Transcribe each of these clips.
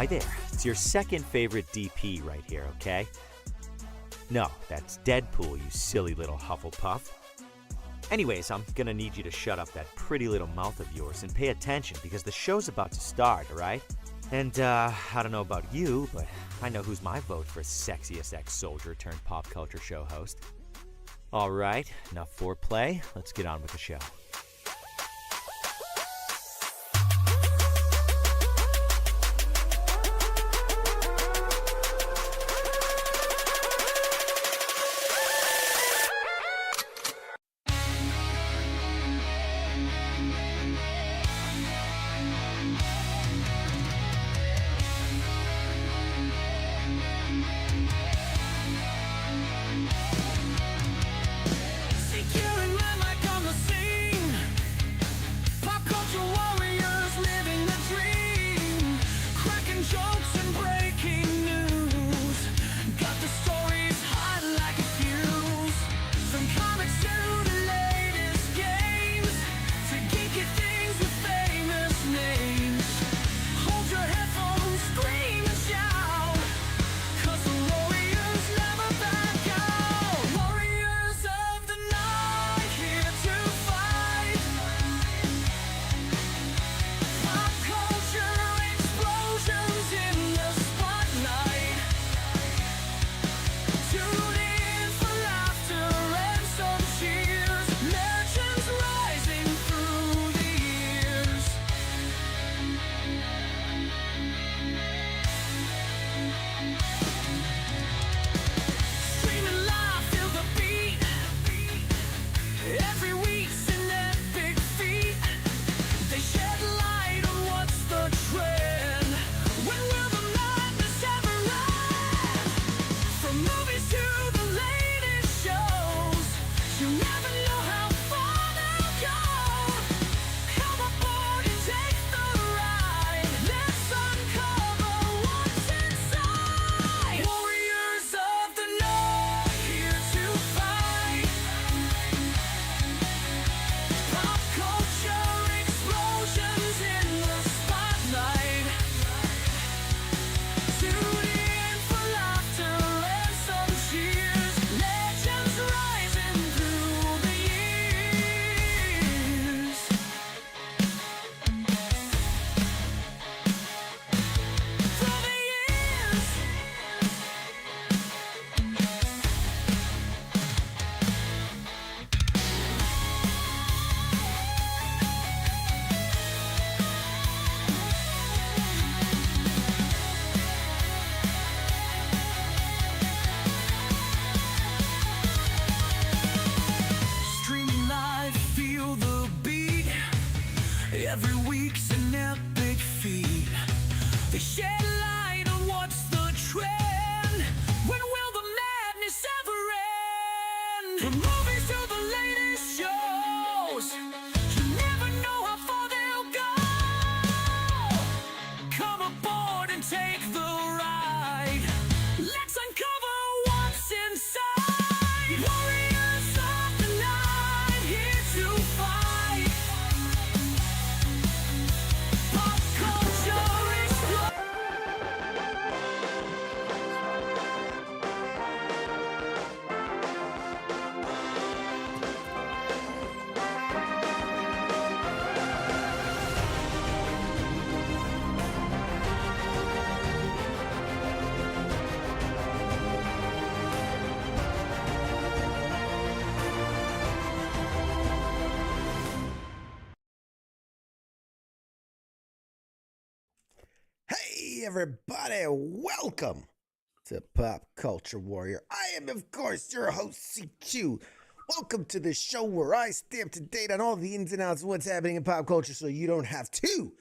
Hi there, it's your second favorite DP right here, okay? No, that's Deadpool, you silly little Hufflepuff. Anyways, I'm gonna need you to shut up that pretty little mouth of yours and pay attention because the show's about to start, alright? And, I don't know about you, but I know who's my vote for sexiest ex-soldier turned pop culture show host. Alright, enough foreplay, let's get on with the show. Every week's an epic feat. They shed light on what's the trend. When will the madness ever end? From movies to the latest shows, you never know how far they'll go. Come aboard and take the ride. Let's uncover what's inside. Warriors of the night, here to fight. Pop culture explodes. Hey everybody, welcome to Pop Culture Warrior. I am, of course, your host, CQ. Welcome to the show where I stay up to date on all the ins and outs of what's happening in pop culture so you don't have to.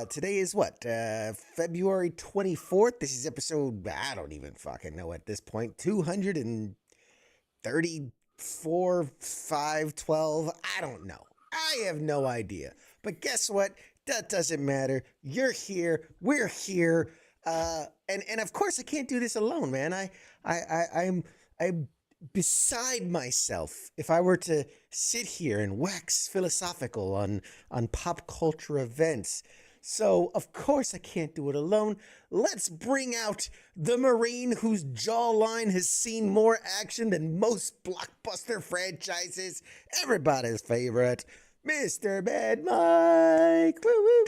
Today is what? February 24th? This is episode, I don't even fucking know at this point, 234, 512, I don't know. I have no idea. But guess what? That doesn't matter. You're here. We're here. And of course I can't do this alone, man. I'm beside myself if I were to sit here and wax philosophical on pop culture events. So, of course, I can't do it alone. Let's bring out the Marine whose jawline has seen more action than most blockbuster franchises. Everybody's favorite, Mr. MadMike. Woo, woo,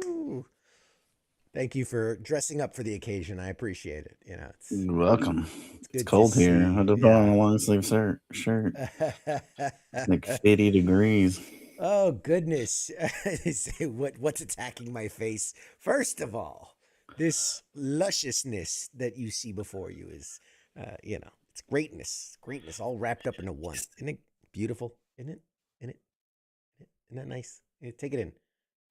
woo. Thank you for dressing up for the occasion. I appreciate it. You're welcome. It's It's good cold to here. I see. just put on a long sleeve shirt. Like 50 degrees. Oh goodness! What's attacking my face? First of all, this lusciousness that you see before you is, it's greatness. Greatness all wrapped up into one. Isn't it beautiful? Isn't it? Isn't it? Isn't that nice? Yeah, take it in.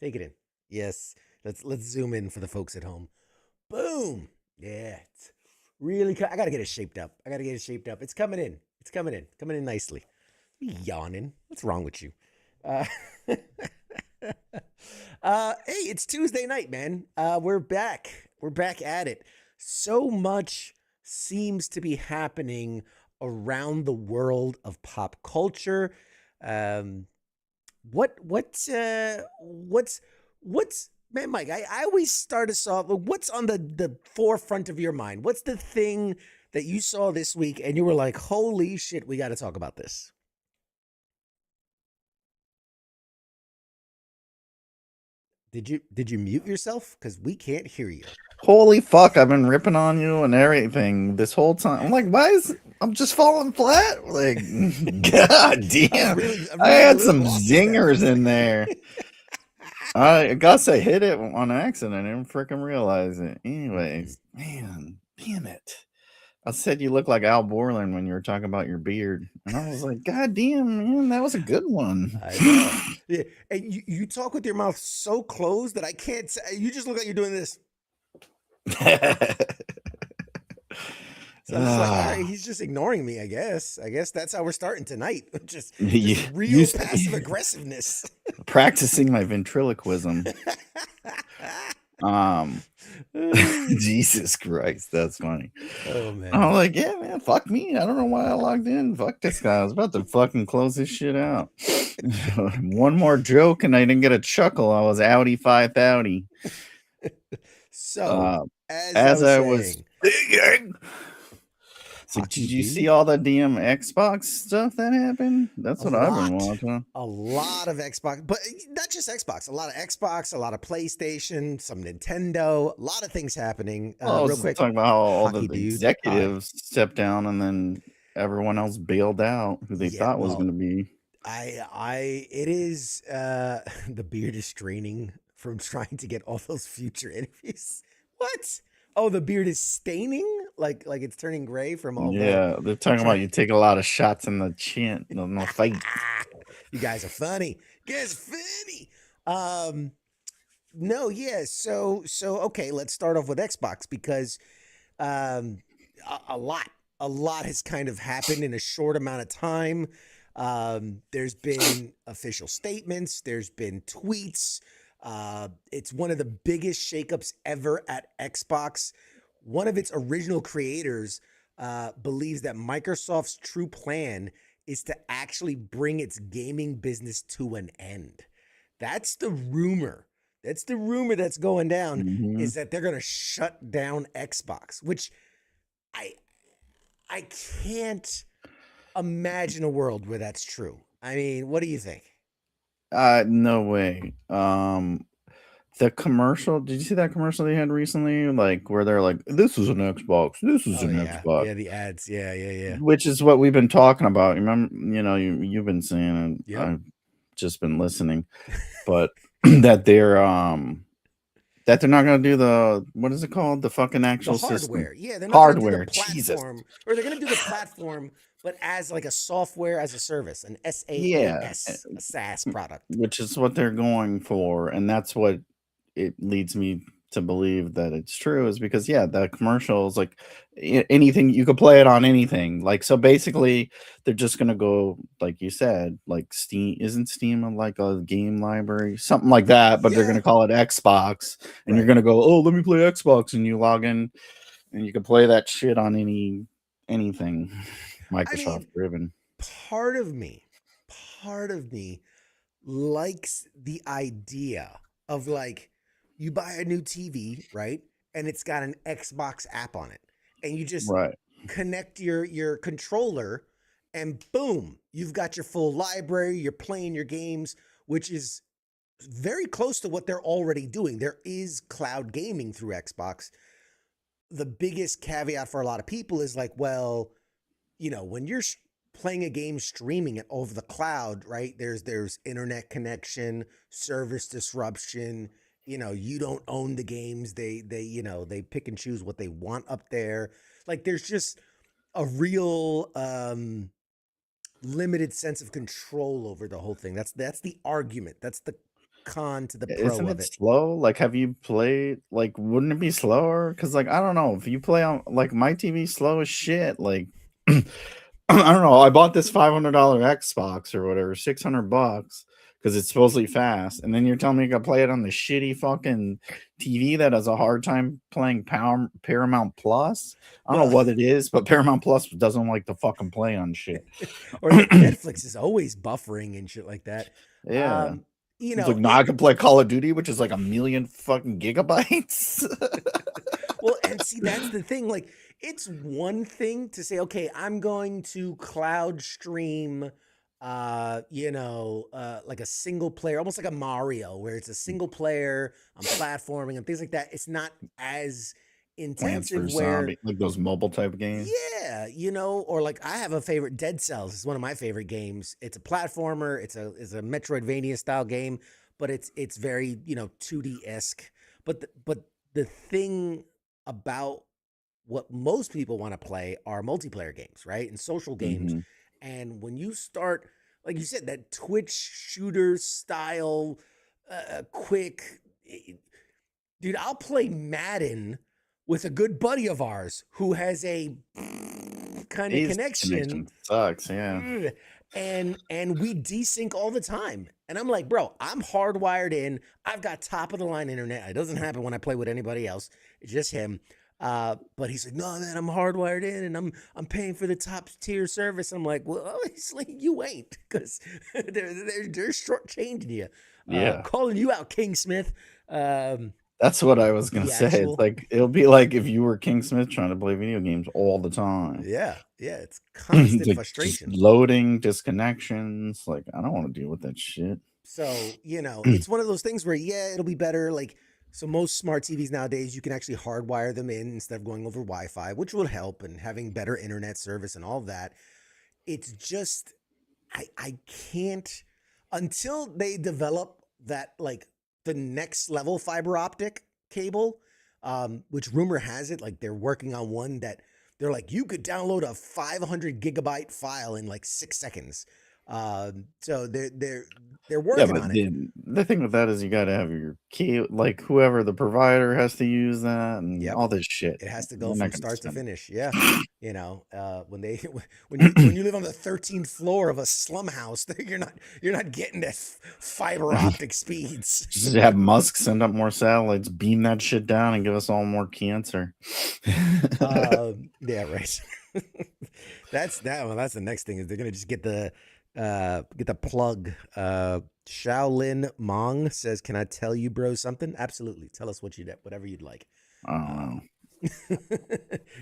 Take it in. Yes. Let's zoom in for the folks at home. Boom. Yeah. It's really. I gotta get it shaped up. It's coming in. It's coming in. Coming in nicely. Yawning. What's wrong with you? Hey, it's Tuesday night, man. We're back. We're back at it. So much seems to be happening around the world of pop culture. What's man, Mike? I always start us off. What's on the forefront of your mind? What's the thing that you saw this week and you were like, "Holy shit, we got to talk about this"? Did you mute yourself? Because we can't hear you. Holy fuck, I've been ripping on you and everything this whole time. I'm like, I'm just falling flat? Like, god damn. I had some zingers in there. I guess I hit it on accident. I didn't freaking realize it. Anyways, man, damn it. I said you look like Al Borland when you were talking about your beard. And I was like, god damn, man, that was a good one. I know. Yeah. And you talk with your mouth so closed that I can't say. You just look like you're doing this. So I'm just like, all right, he's just ignoring me, I guess. I guess that's how we're starting tonight. Just real passive aggressiveness. Practicing my ventriloquism. Jesus Christ, that's funny. Oh man. I'm like, yeah, man, fuck me. I don't know why I logged in. Fuck this guy. I was about to fucking close this shit out. One more joke and I didn't get a chuckle. I was outie 5,000. So as I was thinking, so did you see all the DM Xbox stuff that happened? That's what I've been watching. A lot of Xbox, but not just Xbox. A lot of Xbox, a lot of PlayStation, some Nintendo. A lot of things happening. Real quick, talking about how all the executives stepped down and then everyone else bailed out who they thought was going to be. It is the beard is straining from trying to get all those future interviews. What? Oh, the beard is staining, like it's turning gray from all. Yeah, they're talking about you take a lot of shots in the chin, in the face. You guys are funny. No, yeah. So okay, let's start off with Xbox because a lot has kind of happened in a short amount of time. There's been official statements. There's been tweets. It's one of the biggest shakeups ever at Xbox. One of its original creators believes that Microsoft's true plan is to actually bring its gaming business to an end. That's the rumor. That's the rumor that's going down, is that they're going to shut down Xbox, which I can't imagine a world where that's true. I mean, what do you think? No way. The commercial, did you see that commercial they had recently? Like where they're like, this is an Xbox, this is an Xbox. Yeah, the ads. Yeah. Which is what we've been talking about. Remember, you've been saying, and I've just been listening, but that they're not going to do the, what is it called? The fucking actual hardware. system. Yeah, they're not hardware. Gonna do the platform, or they're going to do the platform, but as like a software as a service, an SaaS, a SaaS product. Which is what they're going for, and that's what it leads me to believe that it's true, is because the commercials, like anything, you could play it on anything. Like, so basically they're just gonna go, like you said, like isn't Steam like a game library, something like that, but they're gonna call it Xbox, and you're gonna go, oh, let me play Xbox, and you log in and you can play that shit on anything Microsoft driven. Part of me likes the idea of like you buy a new TV, right? And it's got an Xbox app on it. And you just Right. connect your controller and boom, you've got your full library, you're playing your games, which is very close to what they're already doing. There is cloud gaming through Xbox. The biggest caveat for a lot of people is like, well, when you're playing a game, streaming it over the cloud, right? There's internet connection, service disruption. You don't own the games. They pick and choose what they want up there. Like there's just a real limited sense of control over the whole thing. That's the argument. That's the con to the pro Isn't of it it. slow? Like, have you played? Like, wouldn't it be slower? Because, like, I don't know. If you play on, like, my TV slow as shit. Like, I don't know. I bought this $500 Xbox or whatever, $600 because it's supposedly fast. And then you're telling me you can play it on the shitty fucking TV that has a hard time playing Paramount Plus. I don't know what it is, but Paramount Plus doesn't like to fucking play on shit. Or like Netflix is always buffering and shit like that. Yeah. It's like, I can play Call of Duty, which is like 1,000,000 fucking gigabytes. Well, and see, that's the thing. Like, it's one thing to say, okay, I'm going to cloud stream, like a single player, almost like a Mario, where it's a single player, I'm platforming and things like that. It's not as intensive where like those mobile type games. Yeah, or like I have a favorite, Dead Cells is one of my favorite games. It's a platformer, it's a Metroidvania style game, but it's very 2D-esque. But the thing about what most people want to play are multiplayer games, right? And social games. And when you start, like you said, that Twitch shooter style, quick, dude, I'll play Madden with a good buddy of ours who has a kind of connection. Sucks, yeah. And we desync all the time. And I'm like, bro, I'm hardwired in. I've got top of the line internet. It doesn't happen when I play with anybody else. It's just him. But he's like, no, man, I'm hardwired in and I'm paying for the top tier service. I'm like, well, obviously you ain't, because they're shortchanging you. Yeah. Calling you out, King Smith. That's what I was gonna say. It's like, it'll be like if you were King Smith trying to play video games all the time. Yeah, it's constant frustration. Just loading, disconnections. Like, I don't want to deal with that shit. So, it's one of those things where, it'll be better. Like, so most smart TVs nowadays, you can actually hardwire them in instead of going over Wi-Fi, which will help, and having better internet service and all that. It's just, I can't, until they develop that, like, the next level fiber optic cable, which rumor has it, like they're working on one that they're like, you could download a 500 gigabyte file in like 6 seconds. So they're working on it. The thing with that is you got to have your key, like whoever the provider has to use that and all this shit. It has to go from start to finish. Yeah. When you live on the 13th floor of a slum house, you're not getting that fiber optic speeds. Just have Musk send up more satellites, beam that shit down, and give us all more cancer. Yeah, right. That's the next thing, is they're gonna just get the plug. Shaolin Mong says, "Can I tell you, bro, something?" Absolutely. Tell us whatever you'd like.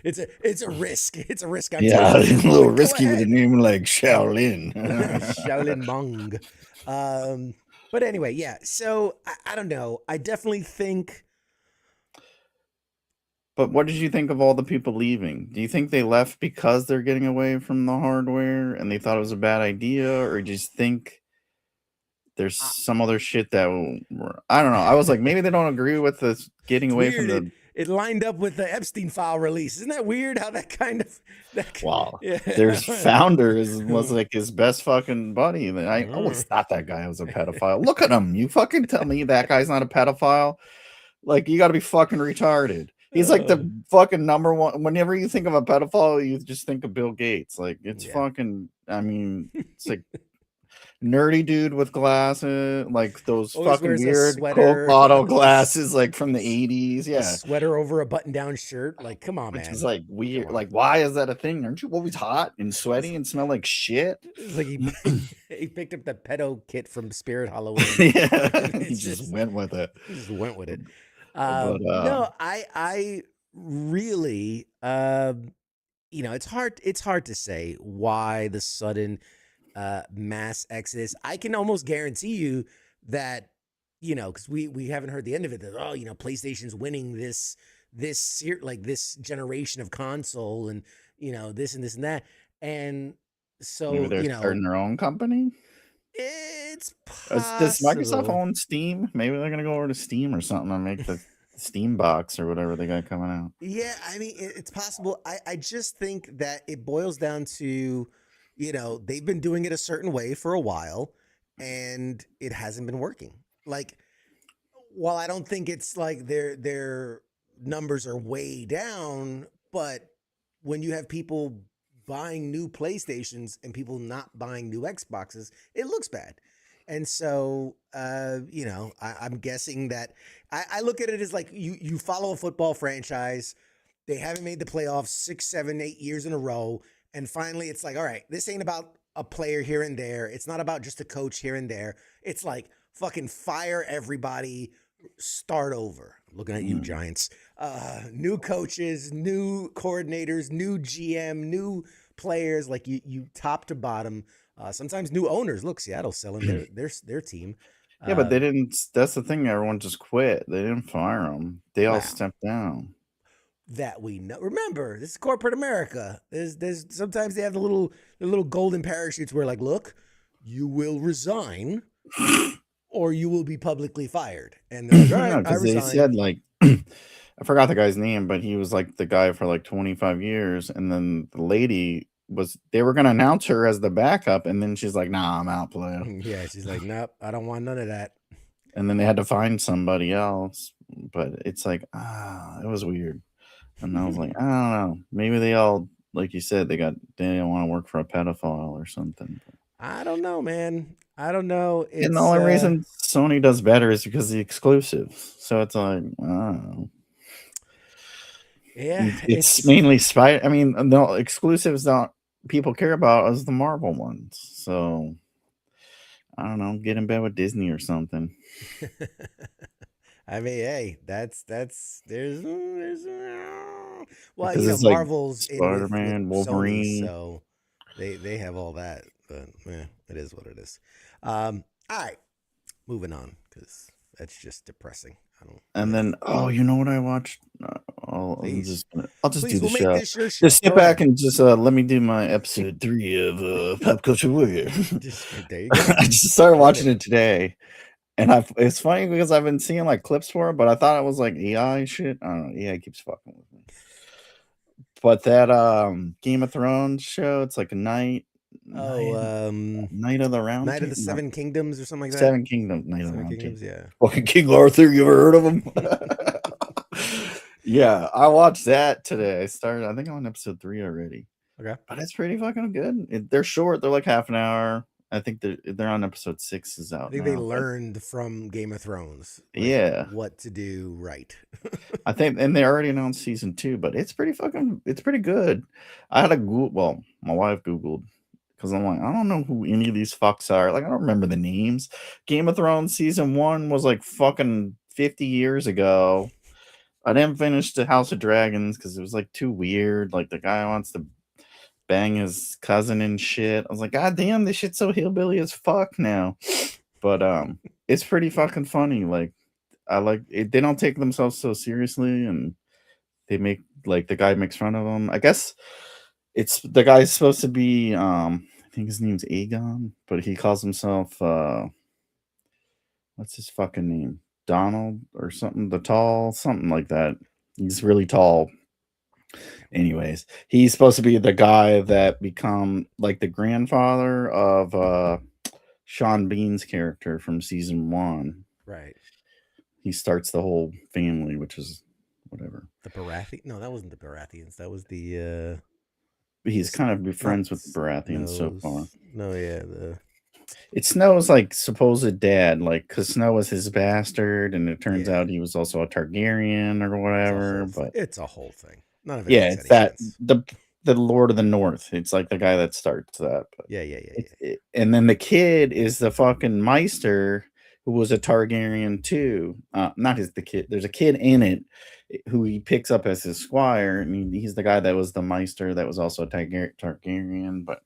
It's a risk. It's a risk. It's a little risky with a name like Shaolin. Shaolin Mong. But anyway, yeah. So I don't know. I definitely think. But what did you think of all the people leaving? Do you think they left because they're getting away from the hardware and they thought it was a bad idea, or do you just think there's some other shit that I don't know? I was like, maybe they don't agree with this getting away from the. It lined up with the Epstein file release. Isn't that weird? How that kind of. Wow. Their founder was like his best fucking buddy. I always thought that guy was a pedophile. Look at him. You fucking tell me that guy's not a pedophile? Like, you got to be fucking retarded. He's like the fucking number one. Whenever you think of a pedophile, you just think of Bill Gates. Like, it's fucking, I mean, it's like nerdy dude with glasses, like those fucking weird Coke bottle glasses, like from the 80s. Yeah. A sweater over a button down shirt. Like, come on, man. It's like weird. Like, why is that a thing? Aren't you always hot and sweaty and smell like shit? It's like He picked up the pedo kit from Spirit Halloween. Yeah, he It's just went with it. he just went with it. But No, I really, it's hard to say why the sudden mass exodus. I can almost guarantee you that, because we haven't heard the end of it. That PlayStation's winning this generation of console, and this and this and that, and maybe so they're starting their own company. it's Does Microsoft possible. own Steam? Maybe they're gonna go over to Steam or something and make the Steam box or whatever they got coming out. Yeah, I mean, it's possible. I just think that it boils down to, they've been doing it a certain way for a while, and it hasn't been working. Like, while I don't think it's like their numbers are way down, but when you have people buying new PlayStations and people not buying new Xboxes, it looks bad. And so, I'm guessing that I look at it as like you follow a football franchise. They haven't made the playoffs 6, 7, 8 years in a row. And finally, it's like, all right, this ain't about a player here and there. It's not about just a coach here and there. It's like fucking fire everybody, start over. Looking at you, Giants. New coaches, new coordinators, new GM, new players, like you top to bottom. Sometimes new owners. Look, Seattle's selling their team. Yeah, but they didn't. That's the thing. Everyone just quit. They didn't fire them. They all Wow. stepped down. That we know. Remember, this is corporate America. There's sometimes they have the little golden parachutes where like, look, you will resign, or you will be publicly fired. And they're like, all right, I because they resign. said like, I forgot the guy's name, but he was like the guy for like 25 years, and then the lady they were gonna announce her as the backup, and then she's like, "Nah, I'm out, player." Yeah, she's like, nope, I don't want none of that. And then they had to find somebody else, but it's like, it was weird. And I was like, I don't know. Maybe they all, like you said, they didn't want to work for a pedophile or something. I don't know, man. I don't know. And the only reason Sony does better is because of the exclusives. So it's like, I don't know. Yeah, It's mainly Spider. I mean, the exclusives that people care about is the Marvel ones. So I don't know, get in bed with Disney or something. I mean, hey, there's well, Because it's like Marvel's Spider-Man, in with Wolverine. Sony, so they have all that. But yeah, it is what it is. All right, moving on, because that's just depressing. And then, you know what I watched? I'll just Please, do the we'll show. make this your show. Just sit back and just let me do my episode 3 of Pop Culture Warrior. There you go. I just started watching it today, and it's funny because I've been seeing like clips for it, but I thought it was like AI shit. I don't know. AI keeps fucking with me. But that Game of Thrones show, it's like a night of the Round Night of the Seven Kingdoms or something like that. Seven Kingdoms, Night of the Round Kingdoms, yeah. Fucking King Arthur, you ever heard of him? Yeah, I watched that today. I think I'm on episode 3 already. Okay. But it's pretty fucking good. They're short. They're like half an hour. I think they're on episode 6 is out. I think they learned from Game of Thrones. What to do right. I think, and they already announced season 2, but it's pretty good. I had my wife Googled, because I'm like, I don't know who any of these fucks are. Like, I don't remember the names. Game of Thrones season 1 was like fucking 50 years ago. I didn't finish the House of Dragons because it was like too weird. Like the guy wants to bang his cousin and shit. I was like, God damn, this shit's so hillbilly as fuck now. But it's pretty fucking funny. Like, I like it. They don't take themselves so seriously, and they make like the guy makes fun of them. I guess it's the guy's supposed to be I think his name's Aegon, but he calls himself what's his fucking name? Donald or something, something like that. He's really tall. Anyways, he's supposed to be the guy that become like the grandfather of Sean Bean's character from season 1. Right. He starts the whole family, which is whatever. The Baratheon? No, that wasn't the Baratheons. That was the he's kind of friends with the Baratheons so far. No, yeah, it's Snow's like supposed dad, like because Snow was his bastard, and it turns out he was also a Targaryen or whatever. But it's a whole thing. None of it. Yeah, it's that the Lord of the North. It's like the guy that starts that. But Yeah. and then the kid is the fucking Meister, who was a Targaryen too. Not the kid. There's a kid in it who he picks up as his squire, and he's the guy that was the Meister that was also a Targaryen. But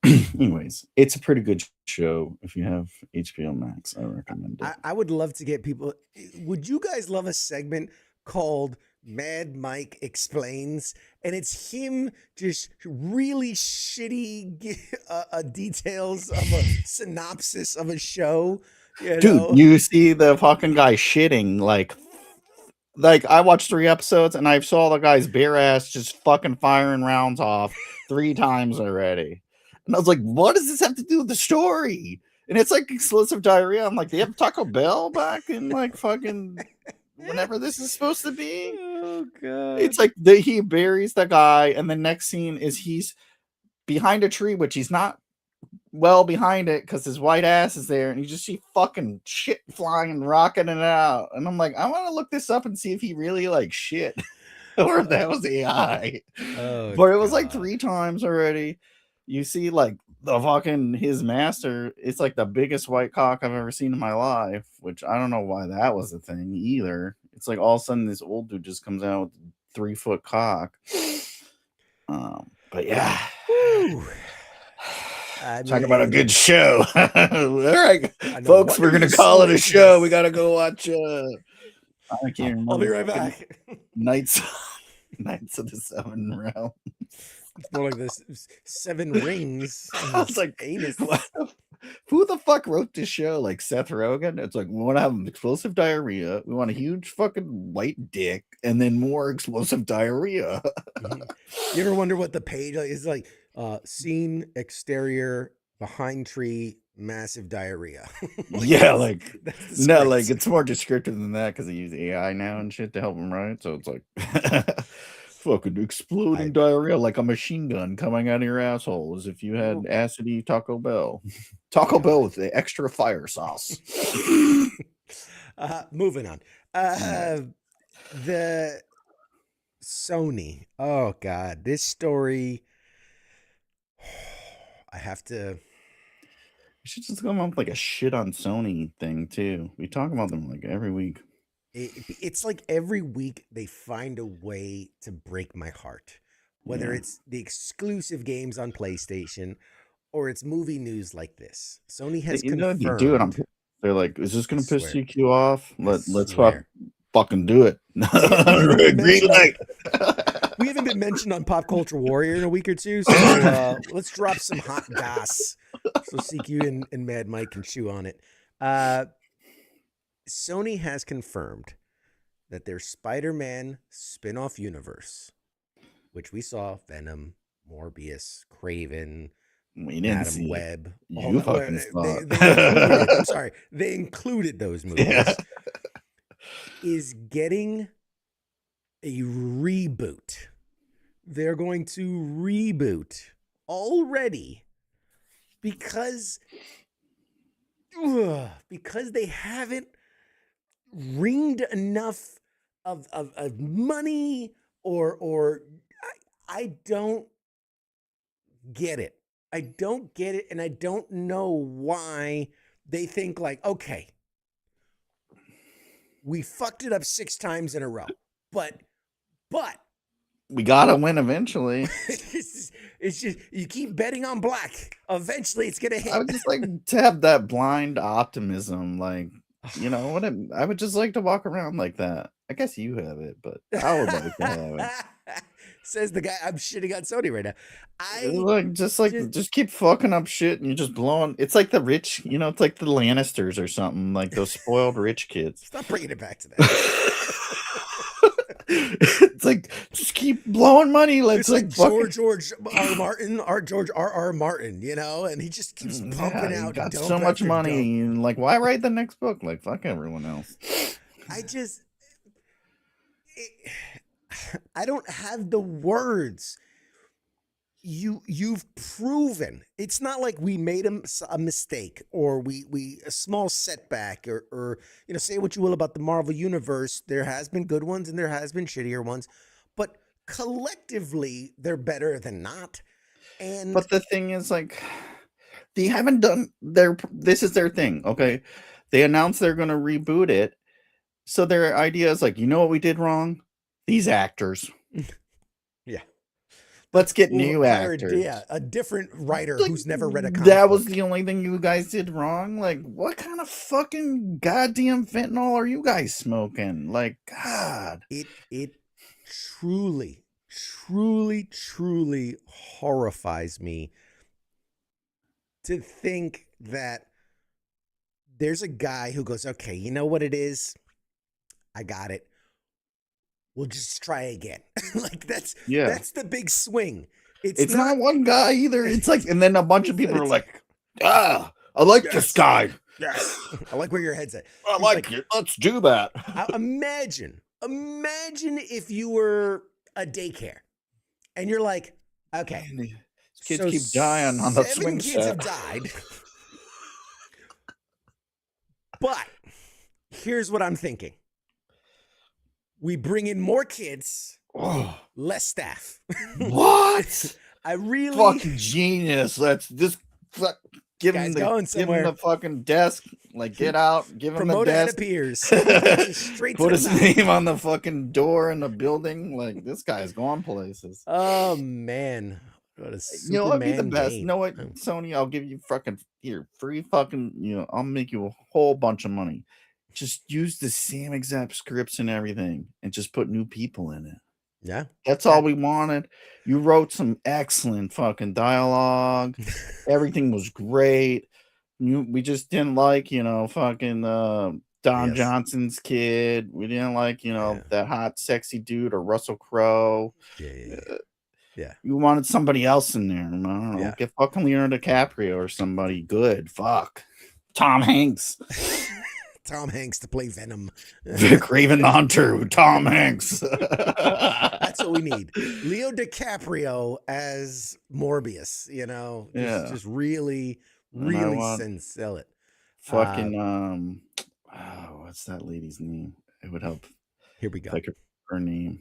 anyways, it's a pretty good show. If you have HBO Max, I recommend it. I would love to get people. Would you guys love a segment called MadMike Explains? And it's him just really shitty details of a synopsis of a show. Dude, you see the fucking guy shitting like I watched 3 episodes and I saw the guy's bare ass just fucking firing rounds off 3 times already. And I was like, what does this have to do with the story? And it's like explosive diarrhea. I'm like, they have Taco Bell back in like fucking whenever this is supposed to be. Oh god. It's like he buries the guy, and the next scene is he's behind a tree, which he's not well behind it because his white ass is there, and you just see fucking shit flying and rocking it out. And I'm like, I want to look this up and see if he really like shit or if that was AI. Oh, but it was like God. 3 times already. You see like the fucking his master. It's like the biggest white cock I've ever seen in my life, which I don't know why that was a thing either. It's like all of a sudden this old dude just comes out with 3-foot cock. But yeah. Talk about a good show. All right, folks, we're going to call it a show. We got to go watch. I can't remember. I'll be right back. Knights of the Seven Realms. It's more like this 7 rings. I was like, anus. Who the fuck wrote this show? Like Seth Rogen? It's like, we want to have explosive diarrhea. We want a huge fucking white dick and then more explosive diarrhea. You ever wonder what the page is like? Scene, exterior, behind tree, massive diarrhea. Yeah, like no, like it's more descriptive than that because they use AI now and shit to help them write. So it's like fucking exploding diarrhea like a machine gun coming out of your asshole, as if you had acidy Taco Bell. Taco Bell with the extra fire sauce. Moving on. The Sony. Oh God, this story. I have to. We should just come up with like a shit on Sony thing too. We talk about them like every week. It's like every week they find a way to break my heart, whether it's the exclusive games on PlayStation or it's movie news like this. Sony has confirmed. You do it. They're like, is this going to piss CQ off? Let's fucking do it. Green light. We haven't been mentioned on Pop Culture Warrior in a week or two, so let's drop some hot goss so CQ and MadMike can chew on it. Sony has confirmed that their Spider-Man spin-off universe, which we saw Venom, Morbius, Craven, Adam Webb. You fucking saw it. I'm sorry. They included those movies. Yeah. Is getting a reboot. They're going to reboot already because they haven't wringed enough of money or I don't get it. I don't get it, and I don't know why they think like, okay, we fucked it up 6 times in a row, but we gotta win eventually. it's just you keep betting on black. Eventually, it's gonna hit. I would just like to have that blind optimism, like what I would just like to walk around like that. I guess you have it, but I would like to have it. Says the guy I'm shitting on Sony right now. Just keep fucking up shit and you're just blowing. It's like the rich, it's like the Lannisters or something, like those spoiled rich kids. Stop bringing it back to that. It's like just keep blowing money. Let's like George R. Martin, George R. Martin, and he just keeps pumping out. Got so much money, and like, why write the next book? Like, fuck everyone else. I don't have the words. You've proven it's not like we made a mistake or we a small setback or say what you will about the Marvel universe. There has been good ones and there has been shittier ones, but collectively they're better than not. And But the thing is, like, they haven't done this is their thing, okay? They announced they're gonna reboot it. So their idea is like, you know what we did wrong? These actors. yeah, Let's get Ooh, new hired, actors. a different writer Like, who's never read a comic that was book. the only thing you guys did wrong. Like, what kind of fucking goddamn fentanyl are you guys smoking? Like, God. It truly, truly, truly horrifies me to think that there's a guy who goes, okay, you know what it is? I got it. We'll just try again. Like that's the big swing. It's not one guy either. It's like, and then a bunch of people are like, I like this guy. Yes. I like where your head's at. I like it. Let's do that. Imagine if you were a daycare and you're like, okay, These kids keep dying on the swing 7 kids set. have died. But here's what I'm thinking. We bring in more kids, less staff. What? I really fucking genius. Let's just give him the fucking desk. Like, get out, give him the desk. Appears. Straight Put to his name on the fucking door in the building. Like, this guy's going places. Oh man. What a Superman what'd be the best? game. You know what, Sony? I'll give you fucking free fucking, I'll make you a whole bunch of money. Just use the same exact scripts and everything and just put new people in it. Yeah. That's all we wanted. You wrote some excellent fucking dialogue. Everything was great. We just didn't like, fucking Don Johnson's kid. We didn't like, that hot, sexy dude or Russell Crowe. Yeah. You wanted somebody else in there. I don't know. Get fucking Leonardo DiCaprio or somebody good. Fuck. Tom Hanks. Tom Hanks to play Venom. Craven the Hunter. Tom Hanks. That's what we need. Leo DiCaprio as Morbius. Just really sell it. Fucking what's that lady's name? It would help. Here we go. Like her name.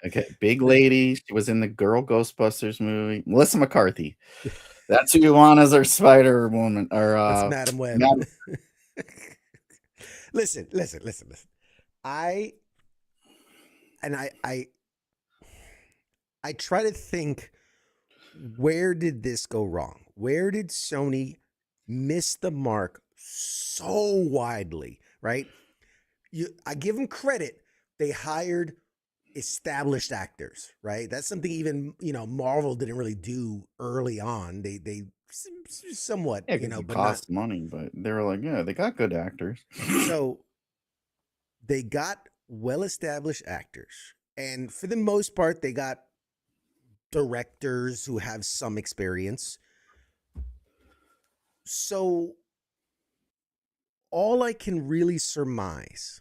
Okay, big lady. She was in the Girl Ghostbusters movie. Melissa McCarthy. That's who you want as our Spider Woman. Or that's Madam Web. Listen. I try to think, where did this go wrong? Where did Sony miss the mark so widely, right? I give them credit. They hired established actors, right? That's something even, Marvel didn't really do early on. They somewhat, but cost money, but they were like, they got good actors. So they got well-established actors, and for the most part, they got directors who have some experience. So all I can really surmise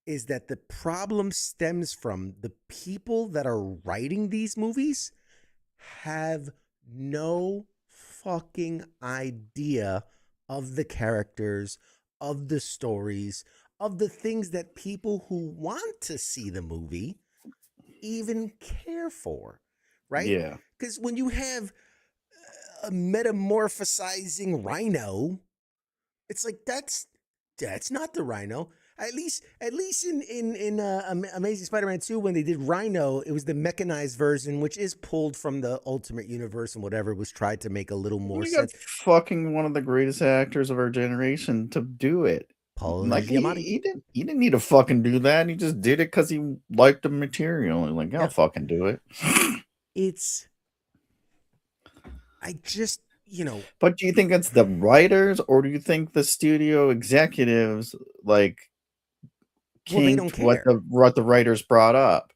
is that the problem stems from the people that are writing these movies have no fucking idea of the characters, of the stories, of the things that people who want to see the movie even care for, right? Yeah. Because when you have a metamorphosizing rhino, it's like that's not the rhino. At least in Amazing Spider-Man 2, when they did Rhino, it was the mechanized version, which is pulled from the Ultimate Universe and whatever, was tried to make a little more sense. Fucking one of the greatest actors of our generation to do it. Paul Giamatti. He didn't need to fucking do that. He just did it because he liked the material. And like, I'll fucking do it. But do you think it's the writers, or do you think the studio executives they don't care. what the writers brought up?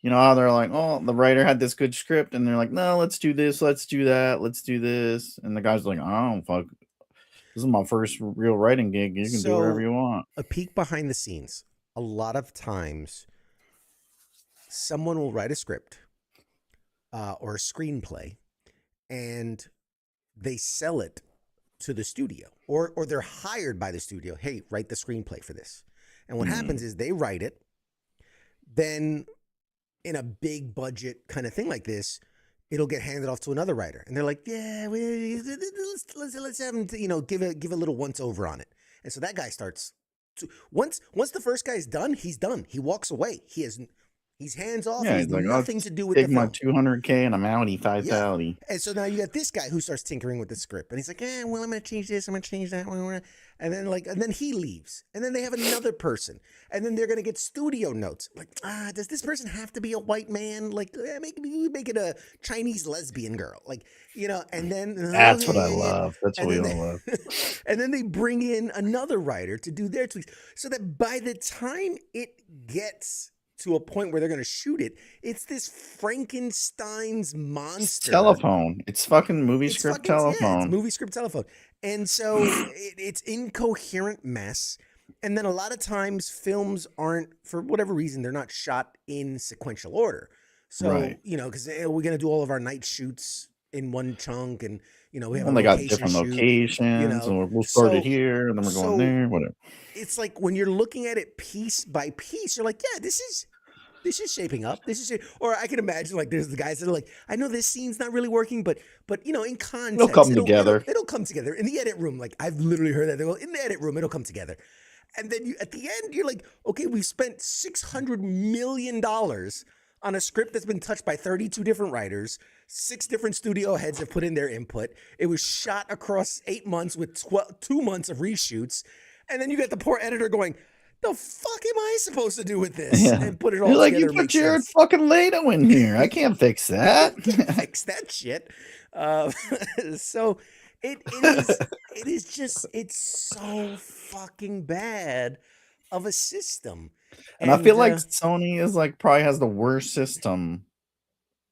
They're like, oh, the writer had this good script, and they're like, no, let's do this, let's do that, let's do this, and the guy's like, oh, fuck, this is my first real writing gig. You can do whatever you want. A peek behind the scenes. A lot of times, someone will write a script or a screenplay, and they sell it to the studio, or they're hired by the studio. Hey, write the screenplay for this. And what happens is they write it, then in a big budget kind of thing like this, it'll get handed off to another writer, and they're like, "Yeah, let's have him, give a little once over on it." And so that guy starts once the first guy's done, he's done. He walks away. He's hands off. Yeah, He he's has like, nothing to do with take the my film. 200K and I'm outie Yeah. 5,000. And so now you got this guy who starts tinkering with the script, and he's like, well, I'm gonna change this, I'm gonna change that, and then he leaves, and then they have another person, and then they're gonna get studio notes. Like, does this person have to be a white man? Like, make it a Chinese lesbian girl, like, and then That's what I love. That's what we all love. and then they bring in another writer to do their tweaks, so that by the time it gets to a point where they're going to shoot it, it's this Frankenstein's monster. Telephone. It's fucking movie It's script fucking- telephone. Yeah, it's movie script telephone. And so it's incoherent mess. And then a lot of times films aren't, for whatever reason, they're not shot in sequential order. So, Right. because we're going to do all of our night shoots in one chunk, and, we have And they got different locations, and we'll start it here, and then we're going there, whatever. It's like when you're looking at it piece by piece, you're like, yeah, this is shaping up. Or I can imagine, like, there's the guys that are like, I know this scene's not really working, but in context, It'll come together. It'll come together in the edit room. Like, I've literally heard that. They go, in the edit room, it'll come together. And then at the end, you're like, okay, we've spent $600 million on a script that's been touched by 32 different writers. 6 different studio heads have put in their input. It was shot across 8 months with 2 months of reshoots. And then you got the poor editor going, the fuck am I supposed to do with this? Yeah. And put it all You're like, together. you put Jared fucking Leto in here. I can't fix that. Can't fix that shit. So it is just, it's so fucking bad of a system. And I feel like Sony is like probably has the worst system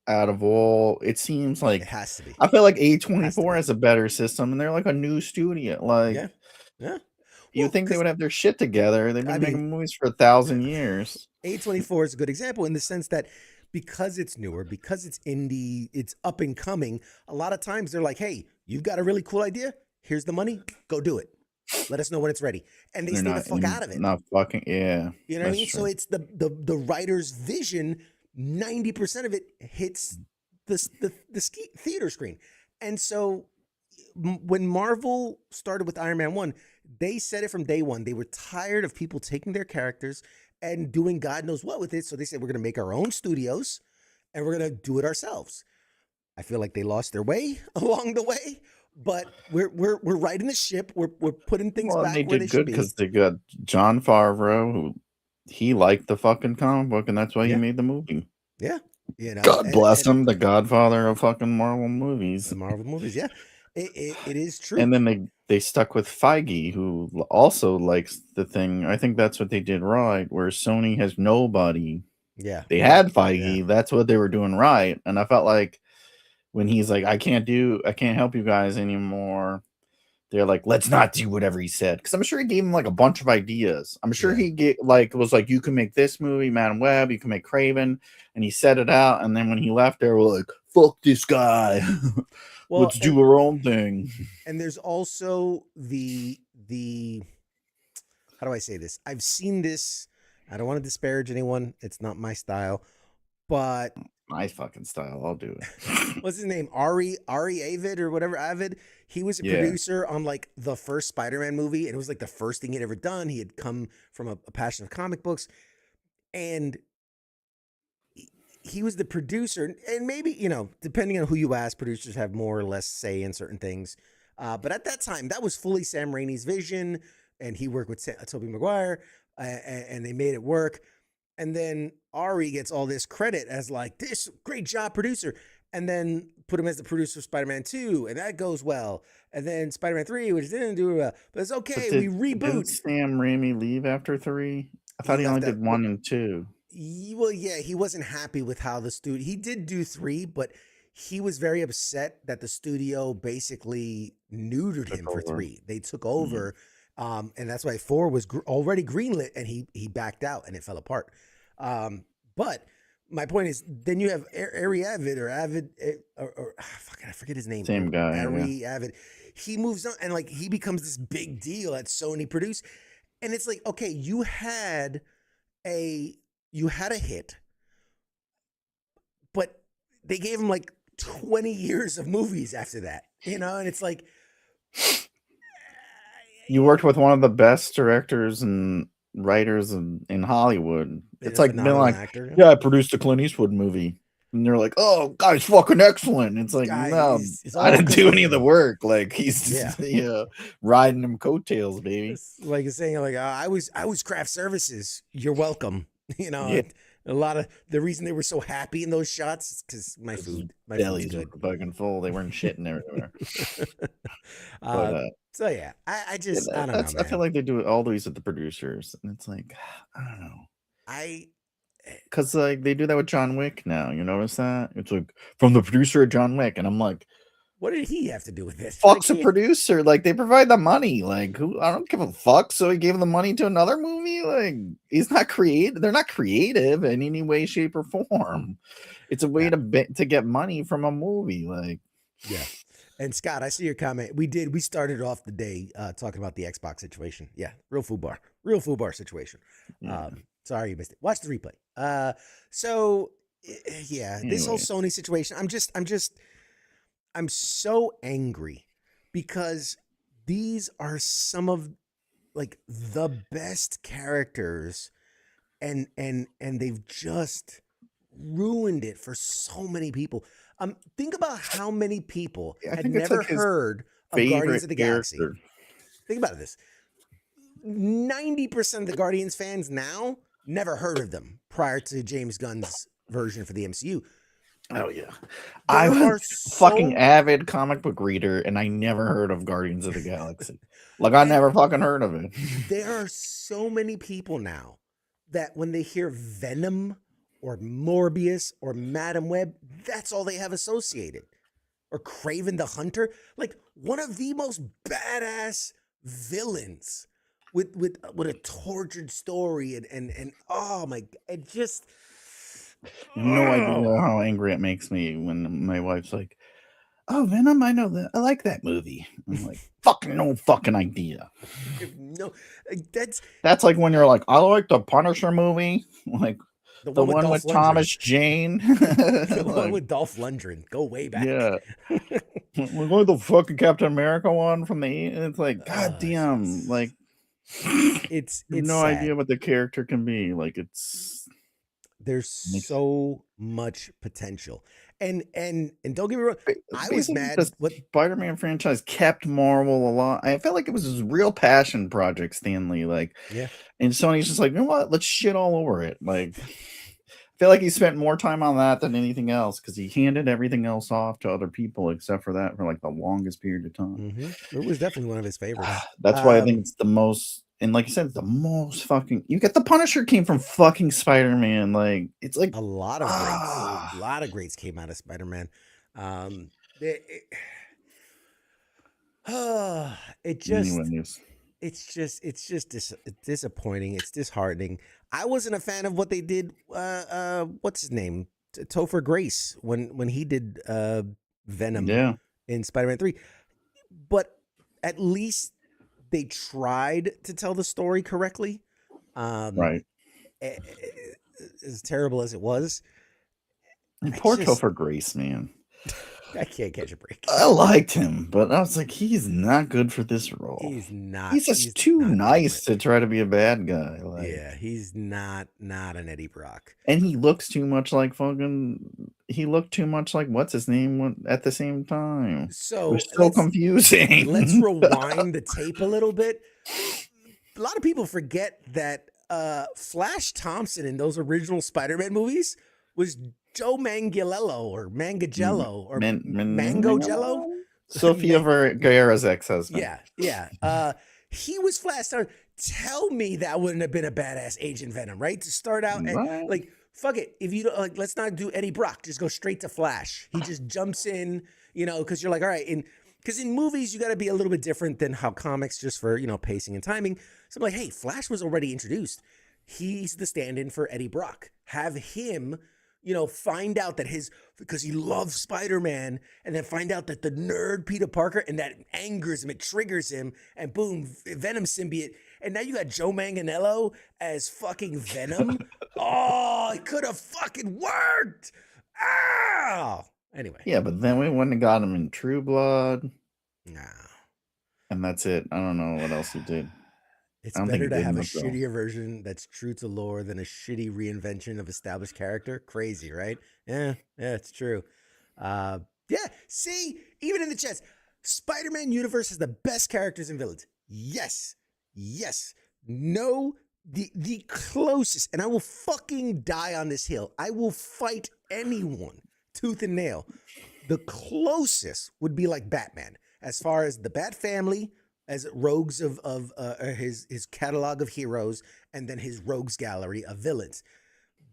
out of all. It seems like it has to be. I feel like A24 has a better system, and they're like a new studio. Like, Yeah. you Well, think they would have their shit together? They've been making movies for 1,000 years. A24 is a good example in the sense that because it's newer, because it's indie, it's up and coming, a lot of times they're like, hey, you've got a really cool idea. Here's the money. Go do it. Let us know when it's ready. And they stay the fuck out of it. Not fucking, yeah. You know what I mean? True. So it's the writer's vision, 90% of it hits the theater screen. And so when Marvel started with Iron Man 1, they said it from day one. They were tired of people taking their characters and doing God knows what with it. So they said, we're going to make our own studios and we're going to do it ourselves. I feel like they lost their way along the way, but we're riding the ship. We're putting things back they where did they should good be. because they got Jon Favreau, who he liked the fucking comic book, and that's why he made the movie. Yeah. God bless him, the godfather of fucking Marvel movies. The Marvel movies, yeah. It is true. And then they stuck with Feige, who also likes the thing. I think that's what they did right, where Sony has nobody. Yeah. They had Feige. Yeah. That's what they were doing right. And I felt like when he's like, I can't help you guys anymore. They're like, let's not do whatever he said. Because I'm sure he gave him like a bunch of ideas. I'm sure he was like, you can make this movie, Madam Web, you can make Craven. And he set it out. And then when he left there, we're like, fuck this guy. Well, let's do our own thing. And there's also the how do I say this? I've seen this. I don't want to disparage anyone. It's not my style, but my fucking style. I'll do it. What's his name? Ari Avid or whatever. Avid. He was a producer on like the first Spider-Man movie, and it was like the first thing he'd ever done. He had come from a passion of comic books, and he was the producer. And maybe, depending on who you ask, producers have more or less say in certain things. But at that time, that was fully Sam Raimi's vision, and he worked with Tobey Maguire, and they made it work. And then Ari gets all this credit as like, this great job, producer. And then put him as the producer of Spider-Man 2, and that goes well. And then Spider-Man 3, which didn't do well. But it's okay, we reboot. Didn't Sam Raimi leave after 3? I thought he only did 1 and 2. Well, yeah, he wasn't happy with how the studio... He did do 3, but he was very upset that the studio basically neutered him for 3. They took over, and that's why 4 was already greenlit, and he backed out, and it fell apart. But my point is, then you have Ari Avid or Avid, or I forget his name. Same guy. Ari Avid. He moves on, and like he becomes this big deal at Sony Produce, and it's like, okay, you had a hit. they gave him like 20 years of movies after that, and it's like, You worked with one of the best directors and writers in Hollywood. he's It's a like being phenomenal like, actor. yeah, I produced a Clint Eastwood movie. And they're like, oh, guy's fucking excellent. It's like, Guy no, it's I all didn't do any of the good. work. Like, he's Yeah. just riding them coattails, baby. It's like it's saying like I was craft services. You're welcome. Yeah. A lot of the reason they were so happy in those shots is because my food's Bellies good. were fucking full. They weren't shitting everywhere. But So yeah, I just I don't know, man. I feel like they do all these with the producers, and it's like, I don't know. Because like they do that with John Wick now. You notice that? It's like from the producer of John Wick, and I'm like, what did he have to do with this? fuck's a producer? Like they provide the money. Like who? I don't give a fuck. So he gave the money to another movie. Like he's not creative. They're not creative in any way, shape, or form. It's a way to get money from a movie. Like yeah. And Scott, I see your comment. We started off the day talking about the Xbox situation. Yeah, real food bar situation. Yeah. Sorry you missed it. Watch the replay. So yeah, this whole Sony situation. I'm so angry because these are some of like the best characters, and they've just ruined it for so many people. Think about how many people had never like heard of Guardians of the Galaxy. Think about this. 90% of the Guardians fans now never heard of them prior to James Gunn's version for the MCU. Oh yeah, I was fucking avid comic book reader, and I never heard of Guardians of the Galaxy. Like I never fucking heard of it. There are so many people now that when they hear Venom or Morbius or Madam Web, that's all they have associated. Or Kraven the Hunter, like one of the most badass villains with a tortured story and oh my, it just. No idea how angry it makes me when my wife's like, "Oh, Venom, I know that. I like that movie." I'm like, "Fucking no fucking idea." No, that's like when you're like, "I like the Punisher movie," like the one with Thomas Jane, the one with Dolph Lundgren. Go way back. Yeah, we're going to the fucking Captain America one from the. It's like, god damn, like it's no sad. idea what the character can be. Like there's so much potential, and don't get me wrong, I was mad. The Spider-Man franchise kept Marvel alive. I felt like it was his real passion project, Stanley. Like, yeah, and Sony's just like, you know what? Let's shit all over it. Like, I feel like he spent more time on that than anything else because he handed everything else off to other people except for that for like the longest period of time. Mm-hmm. It was definitely one of his favorites. That's why I think it's the most. And like you said, the most fucking. You get the Punisher came from fucking Spider-Man. Like it's like a lot of greats. A lot of greats came out of Spider-Man. It's just disappointing. It's disheartening. I wasn't a fan of what they did. What's his name? Topher Grace when he did Venom in Spider-Man 3. But at least they tried to tell the story correctly. Right. As terrible as it was. And poor Topher Grace, man. I can't catch a break. I liked him, but I was like, he's not good for this role. He's not. He's just too nice to try to be a bad guy. Like, yeah, he's not an Eddie Brock. And he looks too much like fucking. He looked too much like what's his name at the same time. So it's so confusing. Let's rewind the tape a little bit. A lot of people forget that Flash Thompson in those original Spider-Man movies was Joe Manganiello or Mangagello or Mango Jello. Sofia Vergara's ex-husband. Yeah. He was Flash Thompson. Tell me that wouldn't have been a badass Agent Venom, right? To start out, and, like, fuck it. If you don't, like, let's not do Eddie Brock. Just go straight to Flash. He just jumps in, because you're like, all right, because in movies you got to be a little bit different than how comics, just for pacing and timing. So I'm like, hey, Flash was already introduced. He's the stand-in for Eddie Brock. Have him. Find out that because he loves Spider-Man, and then find out that the nerd Peter Parker, and that angers him, it triggers him, and boom, Venom symbiote. And now you got Joe Manganiello as fucking Venom. Oh, it could have fucking worked. Oh, anyway. Yeah, but then we wouldn't have got him in True Blood, Nah. and that's it. I don't know what else he did. It's I don't think better he to did have a much else. shittier version that's true to lore than a shitty reinvention of established character. Crazy, right? Yeah, it's true. Yeah, see, even in the chats, Spider-Man universe has the best characters and villains. Yes. No, the closest, and I will fucking die on this hill. I will fight anyone, tooth and nail. The closest would be like Batman, as far as the Bat Family, as rogues of his catalog of heroes, and then his rogues gallery of villains.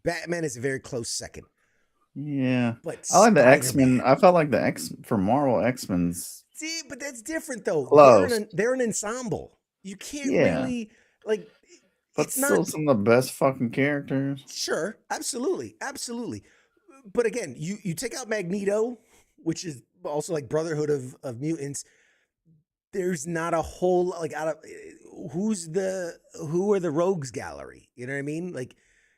Batman is a very close second. Yeah, But I like the X-Men. Spider-Man. I felt like the X for Marvel X-Men's See, but that's different though. close. They're an ensemble. You can't Yeah. really like. But It's still not some of the best fucking characters. sure, absolutely. But again, you take out Magneto, which is also like Brotherhood of Mutants. There's not a whole like out of who are the rogues gallery? You know what I mean? Like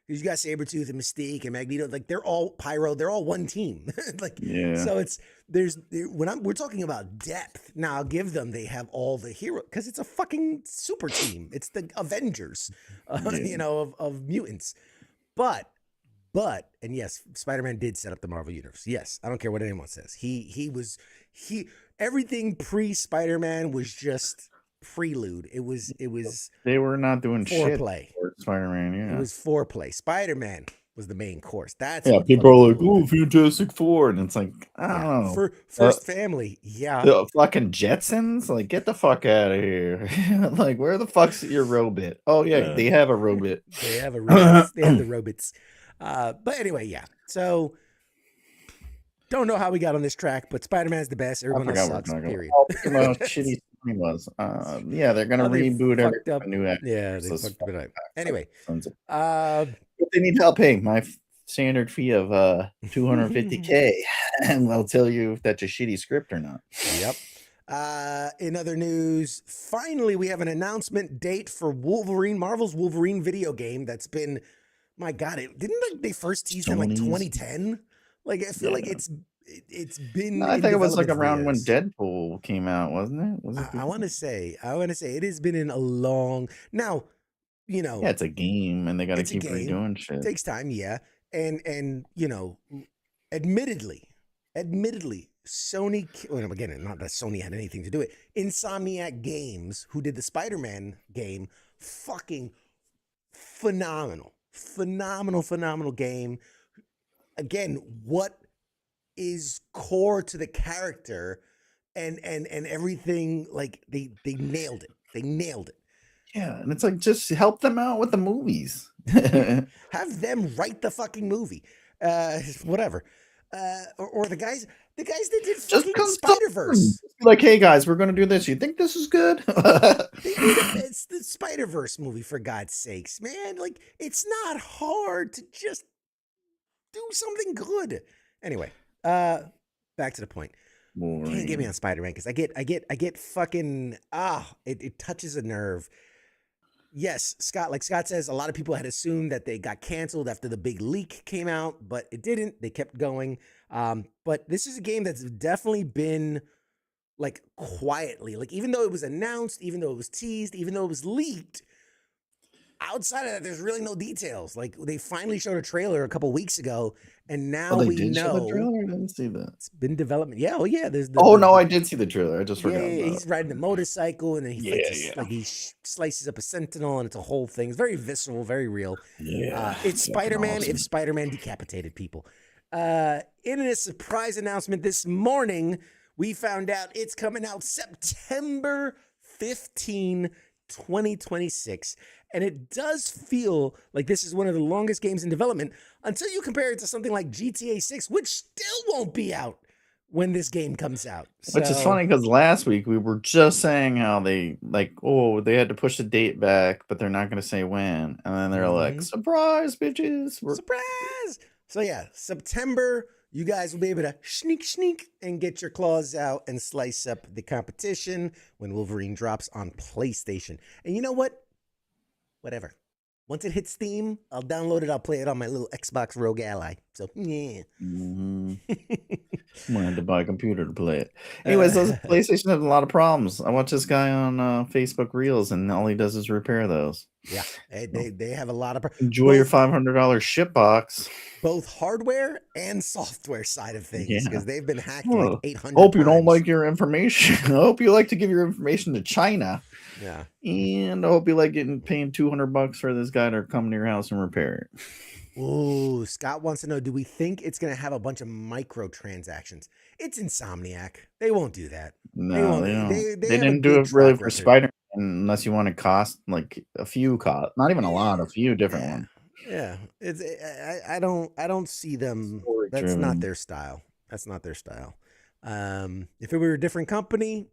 you got Sabretooth and Mystique and Magneto, like they're all Pyro, they're all one team. Like Yeah. so we're talking about depth. Now I'll give them they have all the hero because it's a fucking super team. It's the Avengers, of mutants. But and yes, Spider-Man did set up the Marvel universe. Yes, I don't care what anyone says. He everything pre-Spider-Man was just prelude. It was They were not doing foreplay. shit for Spider-Man. Yeah. It was foreplay. Spider-Man was the main course. That's Yeah, what people are fucking like, "Oh, Fantastic Four," and it's like, I don't know. For first family, yeah. The fucking Jetsons, like, get the fuck out of here! Like, where the fuck's your robot? Oh yeah, they have a robot. They have a robots. They have the robots. But anyway, yeah. So don't know how we got on this track, but Spider-Man's the best. Everyone else sucks. Period. How shitty Sony was. Yeah, they're gonna Oh, they reboot fucked up. a new actor. Yeah, they So fucked it up. Anyway, if they need help paying my standard fee of $250K, and they'll tell you if that's a shitty script or not. Yep. In other news, finally we have an announcement date for Marvel's Wolverine video game that's been, my God, didn't they first tease in like 2010? Like I feel like it's been. I think it was like around when years. Deadpool came out, wasn't it? Was it? I want to say it has been in a long now. Yeah, it's a game, and they got to it's a keep game. redoing shit. It takes time, yeah, and admittedly, Sony. Well, again, not that Sony had anything to do it. Insomniac Games, who did the Spider-Man game, fucking phenomenal game. Again, what is core to the character and everything, like they nailed it. Yeah, and it's like, just help them out with the movies. Have them write the fucking movie, whatever, or the guys that did fucking Spider-Verse. Like, hey guys, we're gonna do this. You think this is good? It's the Spider-Verse movie, for God's sakes, man. Like, it's not hard to just do something good. Anyway, back to the point. Can't get me on Spider-Man because I get fucking it touches a nerve. Yes, Scott says, a lot of people had assumed that they got canceled after the big leak came out, but it didn't. They kept going. But this is a game that's definitely been like quietly, like even though it was announced, even though it was teased, even though it was leaked, outside of that, there's really no details. Like they finally showed a trailer a couple weeks ago, and now we know. Show the trailer? I didn't see that. It's been development. Yeah, there's the. No, I did see the trailer. I just forgot. Yeah, he's riding a motorcycle, and then he slices up a Sentinel, and it's a whole thing. It's very visceral, very real. Yeah, it's Spider-Man. Awesome. If Spider-Man decapitated people. In a surprise announcement this morning, we found out it's coming out September 15, 2026. And it does feel like this is one of the longest games in development until you compare it to something like GTA 6, which still won't be out when this game comes out. Which is funny because last week we were just saying how they they had to push the date back, but they're not going to say when. And then they're like, surprise, bitches. Surprise. So yeah, September, you guys will be able to sneak and get your claws out and slice up the competition when Wolverine drops on PlayStation. And you know what? Whatever. Once it hits Steam, I'll download it. I'll play it on my little Xbox Rogue Ally. So, yeah. I'm gonna have to buy a computer to play it. Anyways, those PlayStation have a lot of problems. I watch this guy on Facebook Reels, and all he does is repair those. Yeah, they have a lot of Enjoy your $500 ship box. both hardware and software side of things, Yeah. because they've been hacked Well, like 800 hope you don't times. like your information. I hope you like to give your information to China. Yeah. And I hope you like paying $200 for this guy to come to your house and repair it. Ooh, Scott wants to know, do we think it's going to have a bunch of microtransactions? It's Insomniac. They won't do that. No, they don't. They have a didn't do good it really track for record. Spider-Man unless you want to cost like a few not even a lot, a few different ones. Yeah, it's I don't see them. That's Story-driven. not their style. That's not their style. If it were a different company,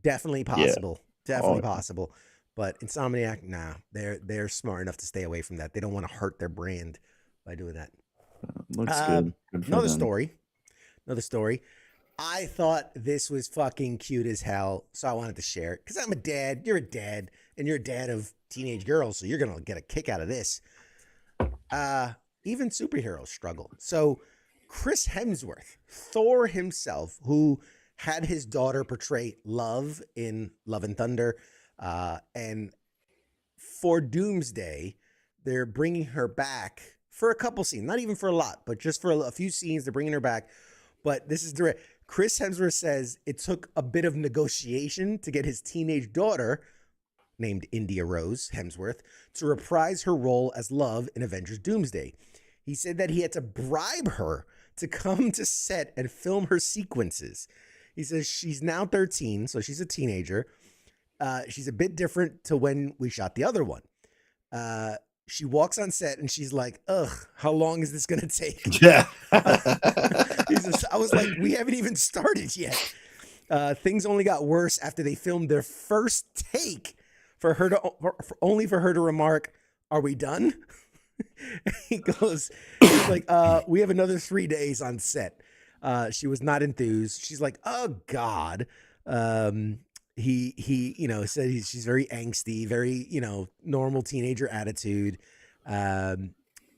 definitely possible. Definitely possible. But Insomniac, nah, they're smart enough to stay away from that. They don't want to hurt their brand by doing that. Looks good. Good for Another them. story. I thought this was fucking cute as hell, so I wanted to share it because I'm a dad. You're a dad, and you're a dad of teenage girls, so you're gonna get a kick out of this. Even superheroes struggle. So Chris Hemsworth, Thor himself, who had his daughter portray Love in Love and Thunder, and for Doomsday, they're bringing her back for a couple scenes, not even for a lot, but just for a few scenes, they're bringing her back. But this is direct. Chris Hemsworth says it took a bit of negotiation to get his teenage daughter, named India Rose Hemsworth, to reprise her role as Love in Avengers Doomsday. He said that he had to bribe her to come to set and film her sequences. He says she's now 13, so she's a teenager. She's a bit different to when we shot the other one. She walks on set and she's like, ugh, how long is this going to take? Yeah. I was like, we haven't even started yet. Things only got worse after they filmed their first take for her to only for her to remark, "Are we done?" He's like, we have another 3 days on set. She was not enthused. She's like, oh God. He said she's very angsty, very, normal teenager attitude. In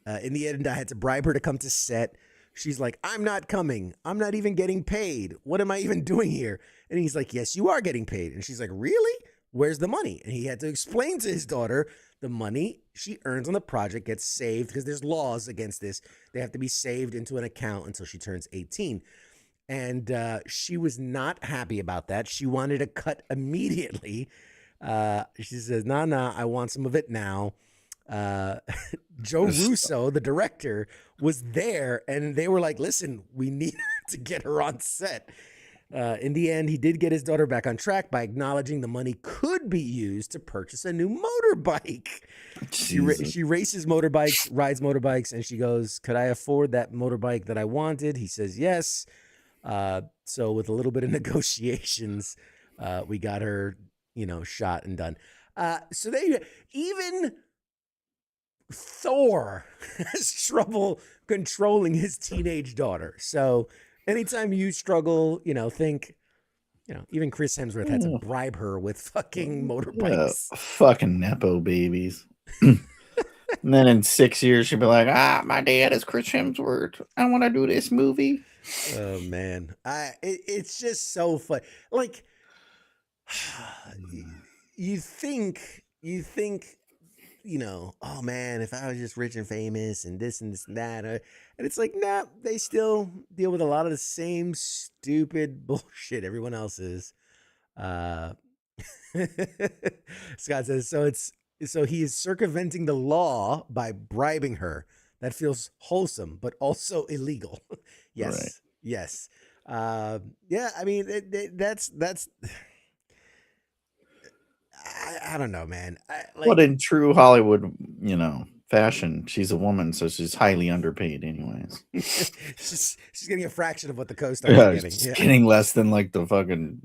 the end, I had to bribe her to come to set. She's like, I'm not coming. I'm not even getting paid. What am I even doing here? And he's like, yes, you are getting paid. And she's like, really? Where's the money? And he had to explain to his daughter the money she earns on the project gets saved because there's laws against this. They have to be saved into an account until she turns 18. And she was not happy about that. She wanted a cut immediately. She says, nah, I want some of it now. Joe Russo, the director, was there, and they were like, listen, we need to get her on set. In the end, he did get his daughter back on track by acknowledging the money could be used to purchase a new motorbike. She races motorbikes, rides motorbikes, and she goes, could I afford that motorbike that I wanted? He says, yes. So with a little bit of negotiations, we got her, shot and done. So even Thor has trouble controlling his teenage daughter. So anytime you struggle, think, even Chris Hemsworth had to bribe her with fucking motorbikes. Yeah, fucking Nepo babies. And then in 6 years, she'll be like, my dad is Chris Hemsworth. I want to do this movie. Oh man. It's just so fun. Like you think, oh man, if I was just rich and famous and this and that, and it's like, nah, they still deal with a lot of the same stupid bullshit everyone else is. Scott says, so he is circumventing the law by bribing her. That feels wholesome, but also illegal. Yes. Right. Yes. Yeah. I mean, that's, I don't know, man. But in true Hollywood, fashion, she's a woman, so she's highly underpaid anyways. she's getting a fraction of what the co-stars are getting. She's getting less than like the fucking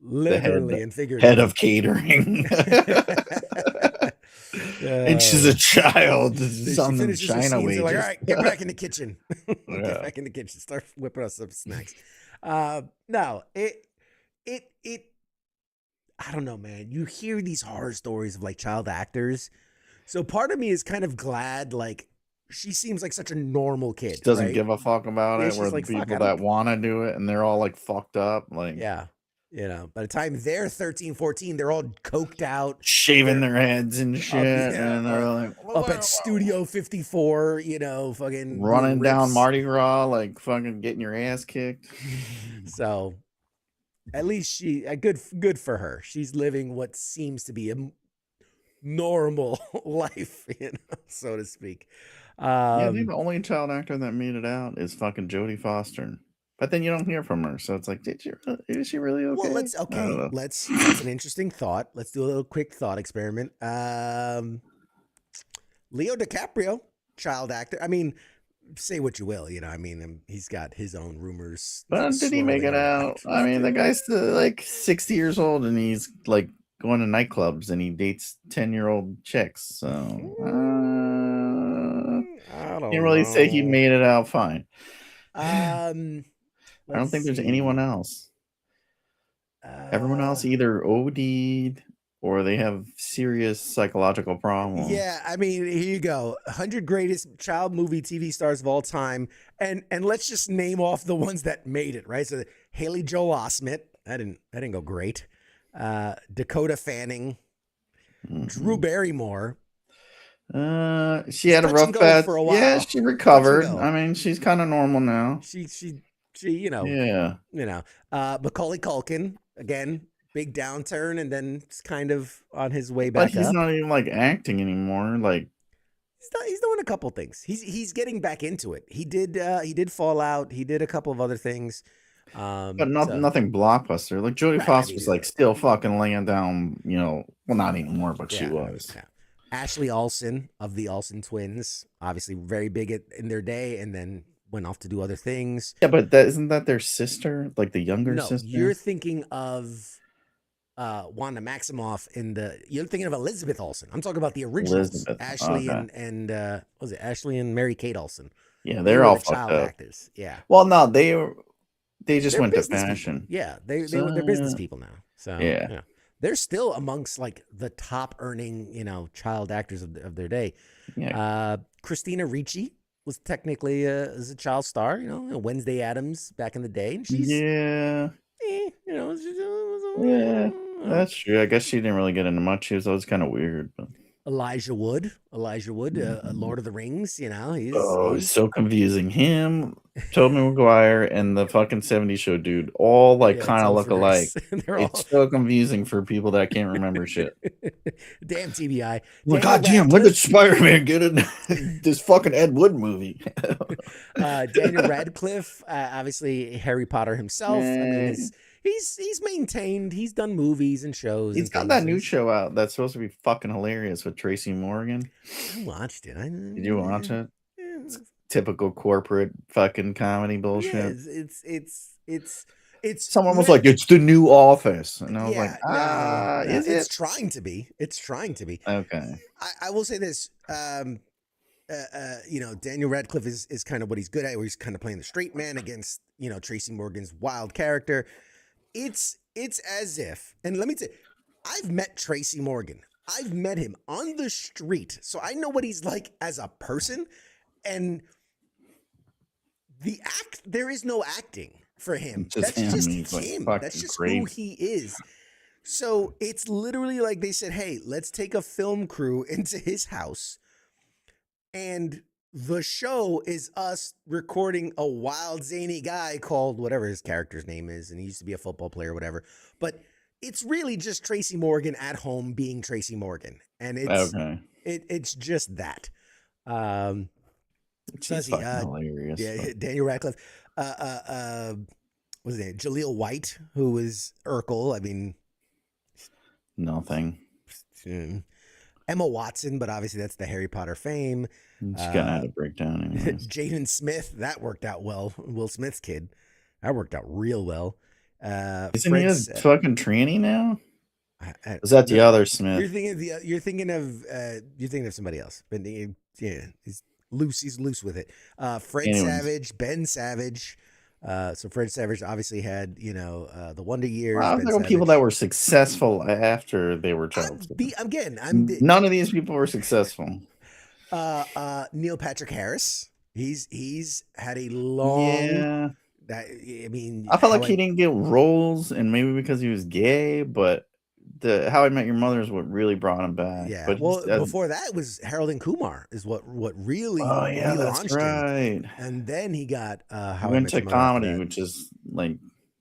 literally and figuratively head of catering. And she's a child. Some China wages. Like, all right, get back in the kitchen. Get back in the kitchen. Start whipping us some snacks. No, it. I don't know, man. You hear these horror stories of like child actors. So part of me is kind of glad, like, she seems like such a normal kid. She doesn't right? give a fuck about Yeah, it. she's Where the like, fuck, people I don't. that want to do it and they're all like fucked up, like Yeah. By the time they're 13, 14, they're all coked out. shaving They're their heads and shit, and they're like up at Studio 54, fucking doing running down rips. Mardi Gras, like fucking getting your ass kicked. So at least she good for her. She's living what seems to be a normal life, so to speak. Yeah, I think the only child actor that made it out is fucking Jodie Foster. But then you don't hear from her, so it's like, is she really okay? Well, I don't know. that's an interesting thought. Let's do a little quick thought experiment. Leo DiCaprio, child actor. I mean, say what you will, he's got his own rumors. But did he make it out? I mean, the guy's still like 60 years old and he's like going to nightclubs and he dates 10-year-old chicks. So I don't can't really say he made it out fine. I don't think there's anyone else. Everyone else either OD'd or they have serious psychological problems. Yeah, I mean, here you go. 100 greatest child movie TV stars of all time. And let's just name off the ones that made it, right? So Haley Joel Osment, that didn't go great. Dakota Fanning, Drew Barrymore. She had a rough patch for a while. Yeah, she recovered. I mean, she's kind of normal now. She yeah. Macaulay Culkin, again, big downturn, and then it's kind of on his way back up. But he's not even like acting anymore. Like he's doing a couple things. He's getting back into it. He did Fall Out. He did a couple of other things. But nothing blockbuster. Like Jodie Foster was like still fucking laying down, well, not anymore, but she was. Yeah. Ashley Olsen of the Olsen twins, obviously very big in their day, and then went off to do other things. Yeah, but isn't that their sister? Like the younger sister? No, you're thinking of Wanda Maximoff you're thinking of Elizabeth Olsen. I'm talking about the originals. Ashley and was it Ashley and Mary Kate Olsen? Yeah, they're all child actors. Yeah. Well, no, they just went to fashion. People. Yeah, they're business people now. So yeah. They're still amongst like the top earning, child actors of their day. Yeah. Christina Ricci was technically as a child star, Wednesday Addams back in the day. And she's that's true. I guess she didn't really get into much. She was always kind of weird. But. Elijah Wood, Lord of the Rings. He's so confusing. Him, Tobey Maguire, and the fucking 70s show dude all like kind of look alike. It's so confusing for people that can't remember shit. Damn TBI. Well, goddamn, when did Spider-Man get in this fucking Ed Wood movie? Daniel Radcliffe, obviously Harry Potter himself. I mean, he's maintained. He's done movies and shows. He's got that new show out that's supposed to be fucking hilarious with Tracy Morgan. I watched it. Did you watch it? Yeah. It's typical corporate fucking comedy bullshit. Yeah, it's. Someone was like, "It's the new Office," and I was like, it's trying to be. It's trying to be. Okay. I will say this. Daniel Radcliffe is kind of what he's good at, where he's kind of playing the straight man against, Tracy Morgan's wild character. It's as if, and let me tell you, I've met Tracy Morgan. I've met him on the street, so I know what he's like as a person. And there is no acting for him. That's just him. That's just who he is. So it's literally like they said, "Hey, let's take a film crew into his house." And the show is us recording a wild, zany guy called whatever his character's name is. And he used to be a football player or whatever. But it's really just Tracy Morgan at home being Tracy Morgan. And it's just that. Hilarious. Yeah, Daniel Radcliffe. What's his name? Jaleel White, who was Urkel. I mean, nothing. Emma Watson, but obviously that's the Harry Potter fame. She's gonna have a breakdown. Jaden Smith, that worked out well. Will Smith's kid, that worked out real well. Isn't he a fucking tranny now? Is that the other Smith? You're thinking of somebody else. But yeah, he's loose. He's loose with it. Fred Savage, Ben Savage. So Fred Savage obviously had, the Wonder Years. Well, there were people that were successful after they were child. None of these people were successful. Neil Patrick Harris. He's had a long. Yeah. I mean, I felt like How he I, didn't get roles, and maybe because he was gay, but the How I Met Your Mother is what really brought him back. yeah. But he's Well, before that was Harold and Kumar is what oh really yeah, that's relaunched him, right. and then he got He How I went Met to Your Mother after comedy, that. which is like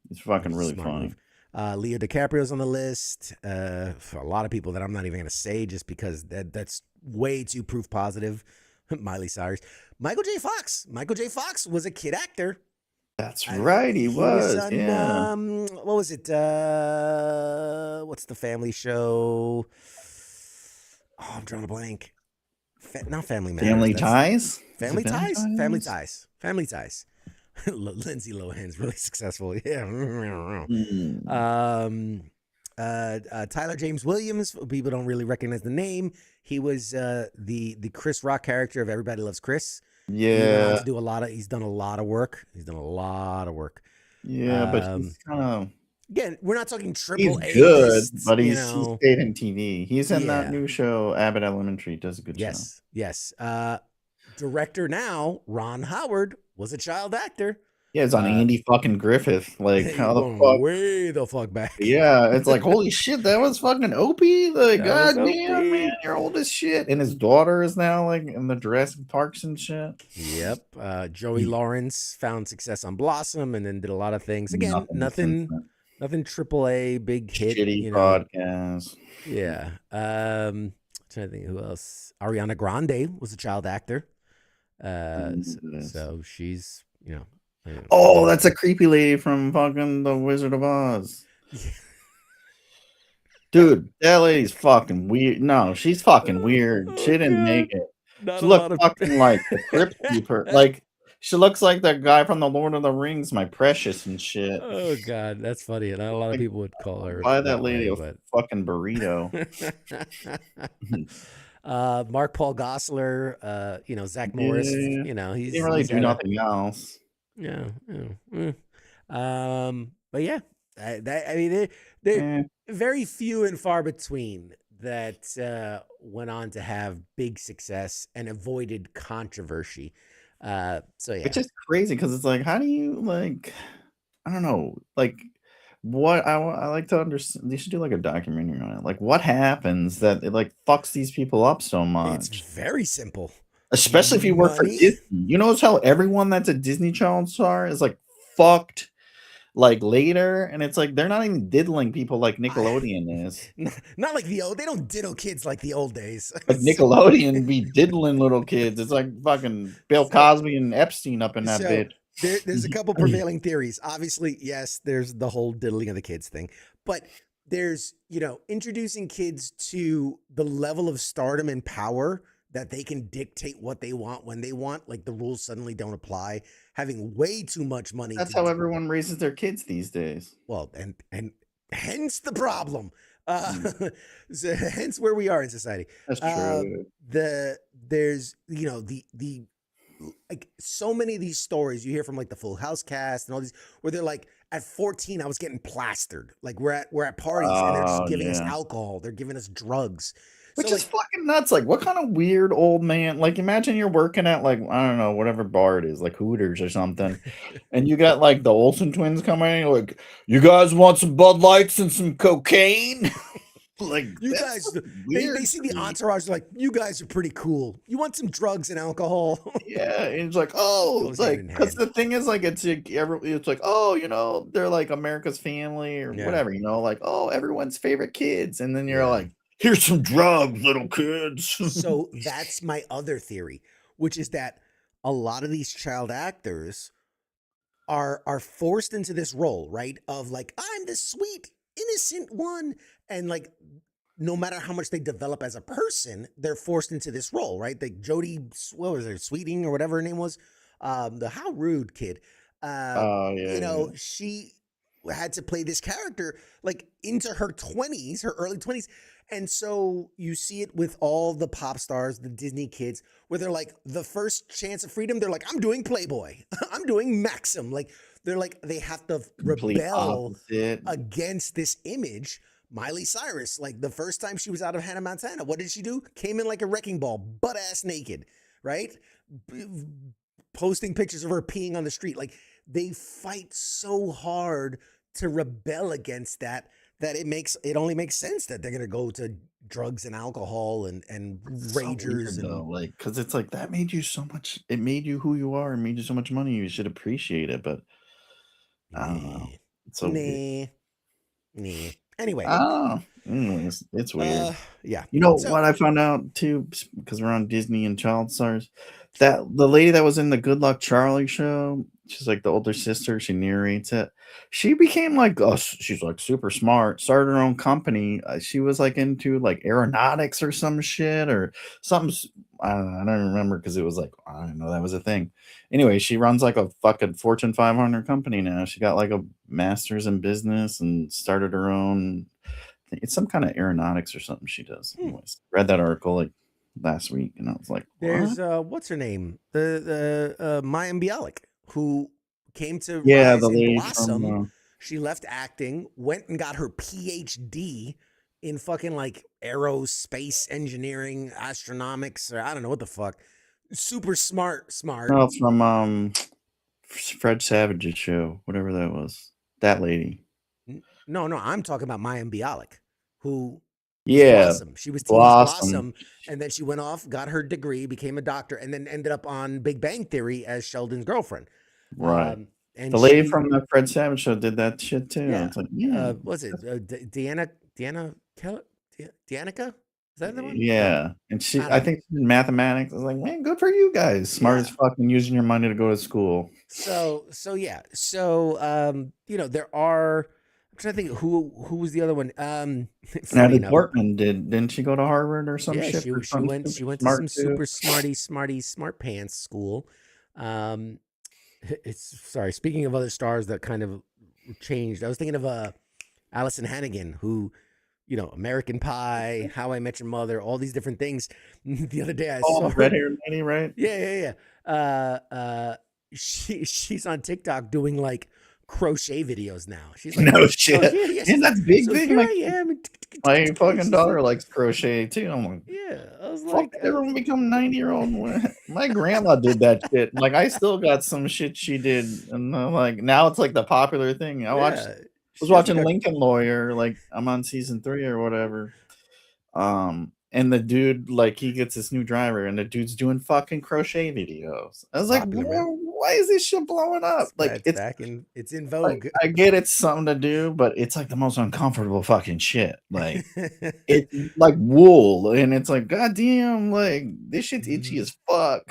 it's Which fucking is a really smart funny. move. Leo DiCaprio's on the list for a lot of people that I'm not even going to say just because that's way too proof positive. Miley Cyrus. Michael J. Fox. Michael J. Fox was a kid actor. That's right, he Was was. on, Yeah. what was it? What's the family show? Oh, I'm drawing a blank. Not Family Matters. Family That's Ties? Is Family it Family Ties? Family Ties? Ties. Family Ties. Lindsay Lohan's really successful. Yeah. Mm. Tyler James Williams. People don't really recognize the name. He was the Chris Rock character of Everybody Loves Chris. He went on Yeah. to do a lot of. He's done a lot of work. Yeah, but he's kind of Again, we're not talking he's triple A good, lists. but You he know. stayed in TV. He's in that Yeah. new show, Abbott Elementary. Does a good show. Yes. Director now, Ron Howard was a child actor. Yeah, it's on Andy fucking Griffith. Like, how the Going fuck? way the fuck back. Yeah, it's like, holy shit, that was fucking Opie. Like, That was goddamn, man, Opie. you're old as shit. And his daughter is now like in the Jurassic Parks and shit. Yep. Joey Lawrence found success on Blossom and then did a lot of things. Again, nothing triple A big hit. Shitty You know. podcast. Yeah. Trying to think who else. Ariana Grande was a child actor. So she's, you know. Oh, that's a creepy lady from fucking The Wizard of Oz. Dude, that lady's fucking weird. No, she's fucking weird. She didn't make it. Not She a looked lot of fucking like the Crypt Keeper. Like, she looks like the guy from The Lord of the Rings, my precious and shit. Oh God, that's funny. Not a lot of people would call her. Buy that lady way, a fucking burrito. Mark Paul Gosselaar, you know, Zach Morris, Yeah. you know, He didn't really do nothing else. Yeah. But yeah, I mean, they're very few and far between that went on to have big success and avoided controversy. So yeah, Which is crazy because it's like, how do you like? I don't know, like. What I like to understand, they should do like a documentary on it. Like, what happens that it like fucks these people up so much? it's very simple. Especially if you work for Money. Disney. You notice how everyone that's a Disney child star is like fucked like later, and it's like they're not even diddling people like Nickelodeon is. Not like they don't diddle kids like the old days. Like Nickelodeon be diddling little kids. It's like fucking Bill Cosby and Epstein up in that So, bitch. There's a couple prevailing theories. Obviously, yes, there's the whole diddling of the kids thing, but there's, you know, introducing kids to the level of stardom and power that they can dictate what they want when they want. Like the rules suddenly don't apply. Having way too much money. That's how everyone raises their kids these days. Well, and hence the problem. So hence where we are in society. That's true. There's, you know, the like so many of these stories you hear from like the Full House cast and all these where they're like, at 14 I was getting plastered. Like we're at parties and they're just giving us alcohol, they're giving us drugs, which so, is fucking nuts. Like, what kind of weird old man? Like, imagine you're working at like, I don't know, whatever bar it is, like Hooters or something, and you got like the Olsen twins coming in. You're like, you guys want some Bud Lights and some cocaine? Like, you guys, they see the entourage, they're like, you guys are pretty cool. You want some drugs and alcohol? Yeah, and it's like, oh, it's like, because the thing is, like, it's like, oh, you know, they're like America's family or whatever, you know, like, oh, everyone's favorite kids, and then you're like, here's some drugs, little kids. So that's my other theory, which is that a lot of these child actors are forced into this role, right? Of like, I'm the sweet, innocent one. And like, no matter how much they develop as a person, they're forced into this role, right? Like Jodie, what was her, Sweeting or whatever her name was? The How Rude kid. You know, she had to play this character like into her 20s, her early 20s. And so you see it with all the pop stars, the Disney kids, where they're like, the first chance of freedom, they're like, I'm doing Playboy. I'm doing Maxim. Like, they're like, they have to rebel against this image. Miley Cyrus, like the first time she was out of Hannah Montana, what did she do? Came in like a wrecking ball, butt ass naked, right? Posting pictures of her peeing on the street. Like they fight so hard to rebel against that it only makes sense that they're gonna go to drugs and alcohol and It's so ragers weird though, and like, because it's like that made you so much. It made you who you are. It made you so much money. You should appreciate it. But I don't know. nah, It's so weird. nah. Anyway, I don't know. Anyways, it's weird. yeah. You know So what I found out too, because we're on Disney and Child Stars, that the lady that was in the Good Luck Charlie show, she's like the older sister. She narrates it. She became like she's like super smart. Started her own company. She was like into like aeronautics or some shit or something. I don't know. I don't remember because it was like I don't know that was a thing. Anyway, she runs like a fucking Fortune 500 company now. She got like a master's in business and started her own. It's some kind of aeronautics or something she does. Anyways, read that article like last week, and I was like, there's "What?" what's her name? The Maya Bialik, who came to Yeah, Rise the and lady Blossom. from She left acting, went and got her PhD in fucking like aerospace engineering, astronomics, or I don't know what the fuck. Super smart. no, from Fred Savage's show, whatever that was. That lady. No, I'm talking about Maya Bialik, who Yeah, Blossom. She was TV's Blossom. Blossom, and then she went off, got her degree, became a doctor, and then ended up on Big Bang Theory as Sheldon's girlfriend. Right. And The lady from the Fred Savage show did that shit too. yeah, It's like, yeah, was it Deanna Keller? Deannica? Is that the one? yeah. And she, I I don't know. think she's in mathematics. I was like, man, good for you guys. Smart as Yeah. fucking using your money to go to school. So yeah. So there are. I'm trying to think who was the other one. Funny Natalie enough, Portman didn't she go to Harvard or some yeah, shit for she some went super to some smart too? super smart pants school. Um, it's sorry. Speaking of other stars that kind of changed, I was thinking of Allison Hannigan, who American Pie, How I Met Your Mother, all these different things. The other day I Oh, saw the her. red haired lady, right? Yeah. She's on TikTok doing like crochet videos now. She's like, No oh shit. yeah. And She's like, that's big so thing. here Like I am. my fucking She's daughter like, likes crochet too. I'm like, yeah. I was fuck, like, everyone become 90-year-old. My grandma did that shit. Like I still got some shit she did, and I'm like now it's like the popular thing. yeah. Was She has like watching a Lincoln Lawyer. Like I'm on season 3 or whatever. And the dude, like, he gets this new driver, and the dude's doing fucking crochet videos. I was like, popular, man. why is this shit blowing up? Like, It's in like, vogue. I get it's something to do, but it's like the most uncomfortable fucking shit. Like, it's like wool, and it's like, goddamn, like this shit's itchy as fuck.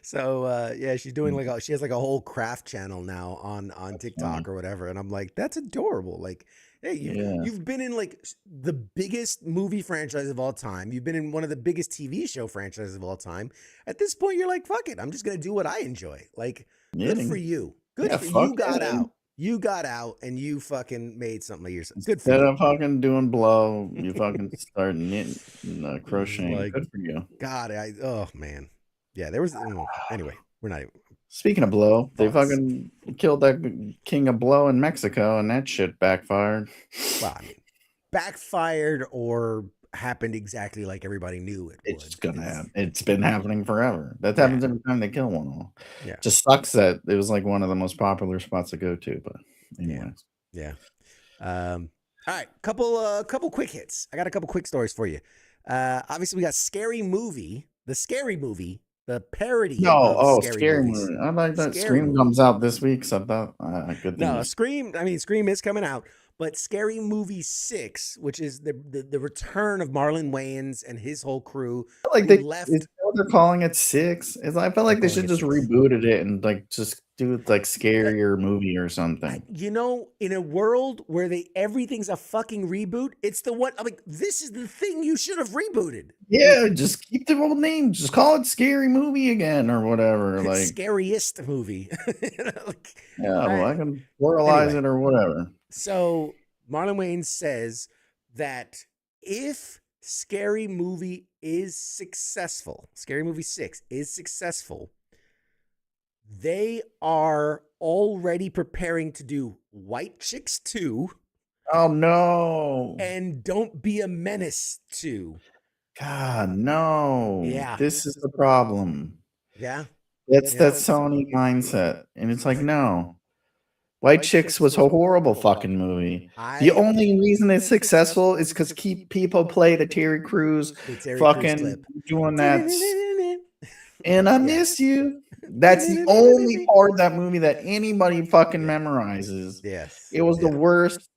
So yeah, she's doing like she has like a whole craft channel now on TikTok funny. or whatever, and I'm like, that's adorable. Like, hey, Yeah. you've been in like the biggest movie franchise of all time. You've been in one of the biggest TV show franchises of all time. At this point, you're like, fuck it, I'm just gonna do what I enjoy. Like, good for you. Good Yeah, for fuck you. Got yeah. out. You got out, and you fucking made something of yourself. Good for Instead you. of fucking doing blow, you fucking start knitting, crocheting. Like, Good for you. God, oh man, yeah. There was anyway. We're not even. Speaking of blow, they Thoughts. fucking killed that king of blow in Mexico, and that shit backfired. Well, I mean, backfired or happened exactly like everybody knew it would. It's gonna happen. It's been happening forever. That happens every time they kill one. Yeah. Just sucks that it was like one of the most popular spots to go to. But anyways, yeah. All right, couple quick hits. I got a couple quick stories for you. Obviously, we got Scary Movie, the parody. no, of scary movies. movie. I like that. Scary Scream movie. comes out this week, so that good thing. No, Scream. I mean, Scream is coming out, but Scary Movie 6, which is the return of Marlon Wayans and his whole crew. Like who left. is that what they're calling it 6? I felt like they should just rebooted it and like just do like scarier movie or something. In a world where everything's a fucking reboot, it's the one. I'm like, this is the thing you should have rebooted. Yeah, just keep the old name. Just call it Scary Movie again or whatever. Like Scariest movie. yeah, well, I can pluralize it or whatever. So Marlon Wayans says that if Scary Movie is successful, Scary Movie 6 is successful, they are already preparing to do White Chicks 2, Oh no. and Don't Be a Menace 2. God, no. Yeah. This is the problem. Yeah. That's Yeah. that Sony mindset. And it's like, no. White Chicks was a horrible fucking movie. The only reason it's successful is because people play the Terry Crews The Terry Crews fucking clip. doing that. And I miss you. That's the only part of that movie that anybody fucking memorizes. Yes. It was the worst.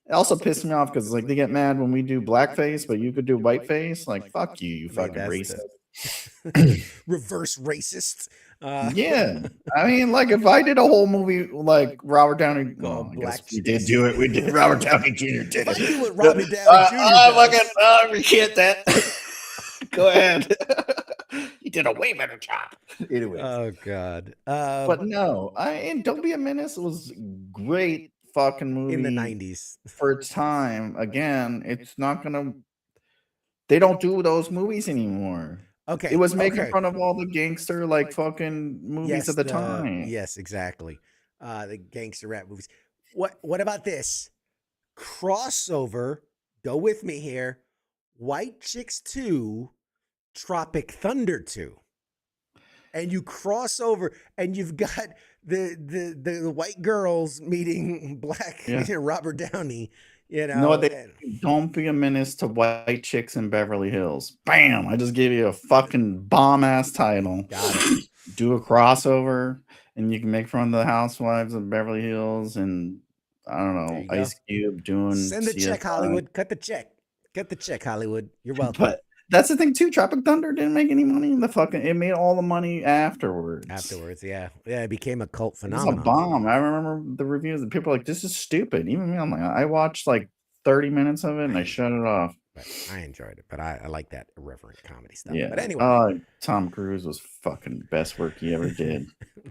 It also pissed me off because like they get mad when we do blackface, but you could do whiteface. Like, fuck you, you fucking racist. Reverse racist. Yeah. I mean, like if I did a whole movie like Robert Downey, well, I guess we did do it. We did Robert Downey Jr. did If I it. do what Robert Downey Jr. does. I recant that. Go ahead. He did a way better job. Anyway. Oh God. But no, and Don't Be a Menace was great fucking movie in the 90s for its time. Again, it's not gonna. They don't do those movies anymore. Okay. It was making fun of all the gangster like fucking movies at the time. Yes, exactly. The gangster rap movies. What about this? Crossover, go with me here. White Chicks 2, Tropic Thunder 2. And you cross over and you've got the white girls meeting black Robert Downey. You know, Don't Be a Menace to White Chicks in Beverly Hills. Bam! I just gave you a fucking bomb ass title. Got it. Do a crossover, and you can make fun of the Housewives of Beverly Hills, and I don't know, Ice Cube doing. Send the check, Hollywood. Cut the check. Cut the check, Hollywood. You're welcome. But that's the thing too. Tropic Thunder didn't make any money in the fucking. It made all the money afterwards. Yeah. It became a cult phenomenon. It was a bomb. I remember the reviews. And people were like, "This is stupid." Even me, I'm like, I watched like 30 minutes of it and I shut it off. But I enjoyed it, but I like that irreverent comedy stuff. Yeah. But anyway, Tom Cruise was fucking best work he ever did.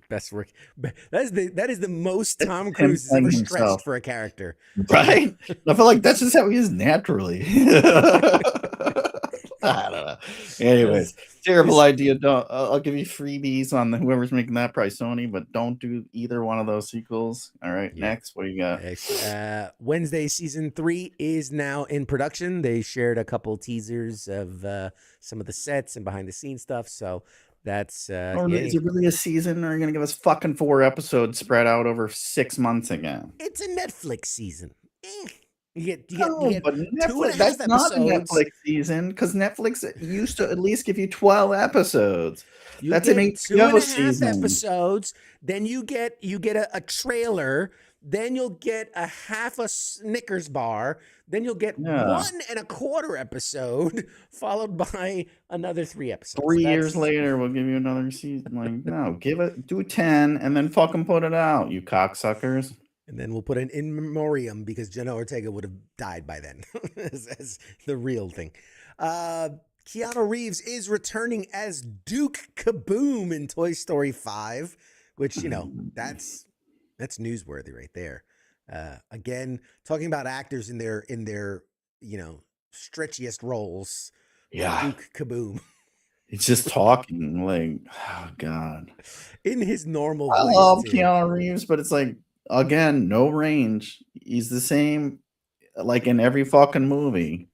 Best work. That is the most Tom Cruise has ever stretched for a character. Right? I feel like that's just how he is naturally. I don't know. Anyways, terrible idea. I'll give you freebies on whoever's making that, probably Sony, but don't do either one of those sequels. All right, next, what do you got? Wednesday season 3 is now in production. They shared a couple teasers of some of the sets and behind the scenes stuff. So that's is it really a season, or are you gonna give us fucking 4 episodes spread out over 6 months again? It's a Netflix season. You get but Netflix, that's not a Netflix season, because Netflix used to at least give you 12 episodes. That's an HBO season. Episodes. Then you get a trailer. Then you'll get a half a Snickers bar. Then you'll get 1.25 episode, followed by another 3 episodes. 3 years later, we'll give you another season. Like, no, do 10 and then fucking put it out, you cocksuckers. And then we'll put an in memoriam because Jenna Ortega would have died by then as the real thing. Keanu Reeves is returning as Duke Kaboom in Toy Story 5, which, that's newsworthy right there. Again, talking about actors in their stretchiest roles. Yeah. Duke Kaboom. It's just talking like, oh God. In his normal voice. I love Keanu Reeves, but it's like, again, no range. He's the same, like in every fucking movie.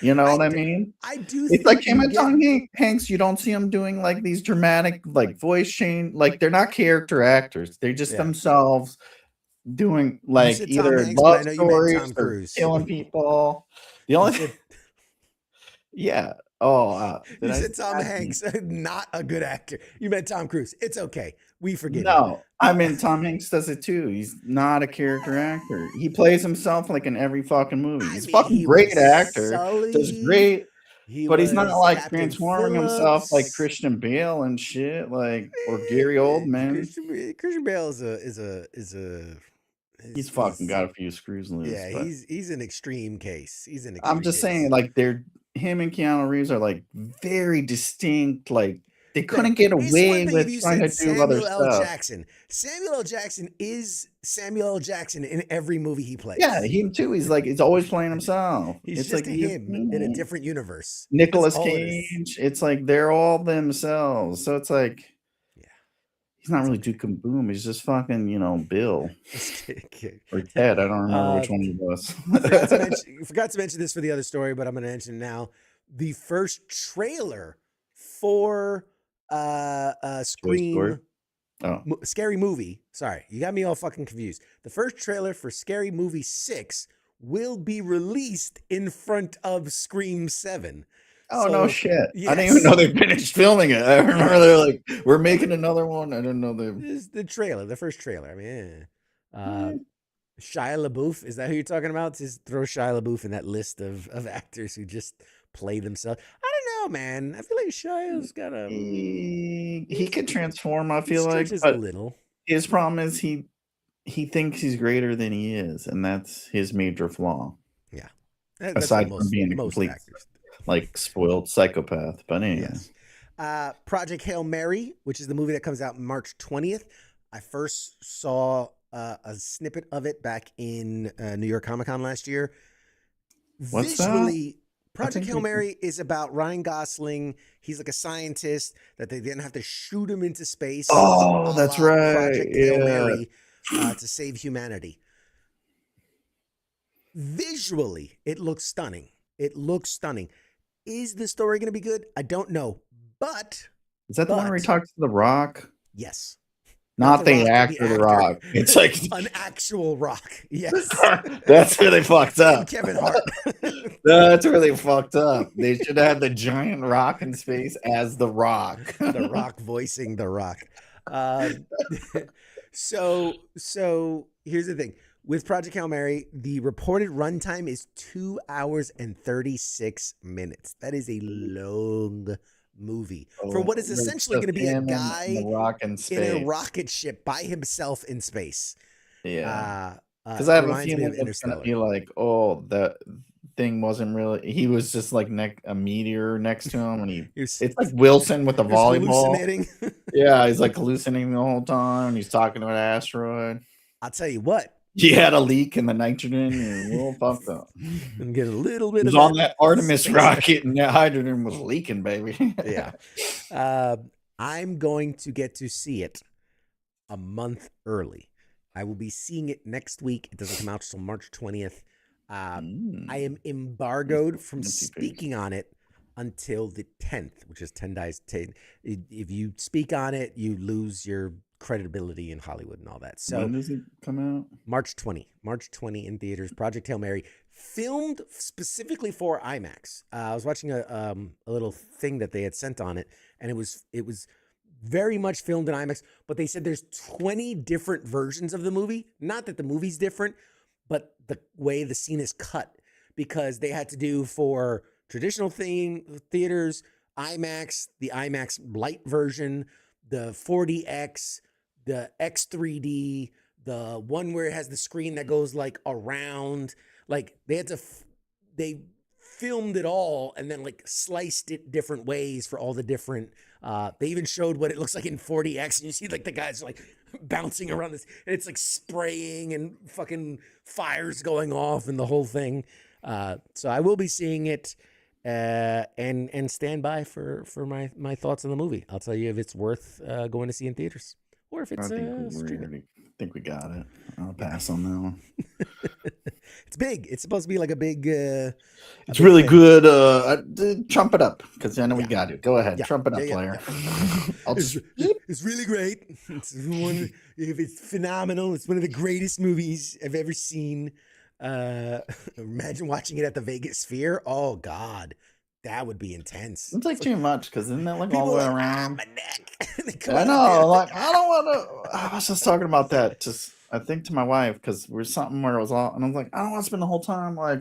You know what I mean? I do. It's like him and Tom Hanks. You don't see him doing like these dramatic, like voice change. Like they're not character actors. They're just themselves doing like either love stories or killing people. The only, yeah. Oh, you said Tom Hanks, not a good actor. You meant Tom Cruise. It's okay. We forgive. No, I mean Tom Hanks does it too. He's not a character actor. He plays himself like in every fucking movie. He's a fucking great actor. Does great, but he's not like Captain transforming himself like Christian Bale and shit, like or Gary Oldman. Christian Bale is a. He's fucking got a few screws loose. Yeah, he's an extreme case. I'm just saying, like him and Keanu Reeves are like very distinct. Like they couldn't get away with trying to do other stuff. Samuel L. Jackson is Samuel L. Jackson in every movie he plays. Yeah, him too. He's like he's always playing himself. It's just like him in a different universe. Nicolas Cage. It's like they're all themselves. So it's like, He's not really Duke and Boom. He's just fucking, Bill or Ted. I don't remember which one he was. Forgot to mention this for the other story, but I'm going to mention it now. The first trailer for Scream Scary Movie. Sorry, you got me all fucking confused. The first trailer for Scary Movie 6 will be released in front of Scream 7. Oh, no shit. Yes. I didn't even know they finished filming it. I remember they're like, we're making another one. I didn't know they... This is the trailer, the first trailer. I mean, Shia LaBeouf, is that who you're talking about? Just throw Shia LaBeouf in that list of actors who just play themselves. I don't know, man. I feel like Shia's got a... He could transform, I feel like. But a little. His problem is he thinks he's greater than he is, and that's his major flaw. Yeah. Aside from being a complete... like spoiled psychopath, but anyway. Yes. Project Hail Mary, which is the movie that comes out March 20th. I first saw a snippet of it back in New York Comic Con last year. What's Visually, that? Project Hail Mary is about Ryan Gosling. He's like a scientist that they didn't have to shoot him into space. Oh, that's right. Project Hail Mary to save humanity. Visually, it looks stunning. Is the story going to be good? I don't know. But is that the one where he talks to The Rock? Yes. Not the actor, The Rock. It's like an actual rock. Yes. That's where they fucked up. Kevin Hart. That's where they fucked up. They should have the giant rock in space as The Rock. The Rock voicing The Rock. So here's the thing. With Project Hail Mary, the reported runtime is 2 hours and 36 minutes. That is a long movie for what is essentially going to be a guy in a rocket ship by himself in space. Yeah. Because I have a feeling it's going to be like, oh, that thing wasn't really... He was just like a meteor next to him, and it's like Wilson with the volleyball. Yeah, he's like hallucinating the whole time. He's talking to an asteroid. I'll tell you what. He had a leak in the nitrogen and a little fucked up. And get a little bit of on that Artemis rocket and that hydrogen was leaking, baby. Yeah. I'm going to get to see it a month early. I will be seeing it next week. It doesn't come out until March 20th. I am embargoed from speaking on it until the 10th, which is 10 days. If you speak on it, you lose your credibility in Hollywood and all that. So when does it come out? March 20 in theaters. Project Hail Mary, filmed specifically for IMAX. I was watching a little thing that they had sent on it, and it was very much filmed in IMAX, but they said there's 20 different versions of the movie. Not that the movie's different, but the way the scene is cut, because they had to do for traditional theaters, IMAX, the IMAX light version, the 4DX, the X3D, the one where it has the screen that goes like around. Like they had to, they filmed it all and then like sliced it different ways for all the different. They even showed what it looks like in 4DX, and you see like the guys like bouncing around this, and it's like spraying and fucking fires going off and the whole thing. So I will be seeing it. And stand by for my thoughts on the movie. I'll tell you if it's worth going to see in theaters or if it's streaming. I think we got it. I'll pass on that one. It's big. It's supposed to be like a big. It's really thing. Good. Trump it up, because I know we got it. Go ahead, trump it up, player. It's really great. It's phenomenal. It's one of the greatest movies I've ever seen. Imagine watching it at the Vegas Sphere. Oh God, that would be intense. It's like too much, because isn't that like all the way around? My neck. I know. Like I don't want to. I was just talking about that. Just I think to my wife, because we're something where it was all, and I was like, I don't want to spend the whole time like,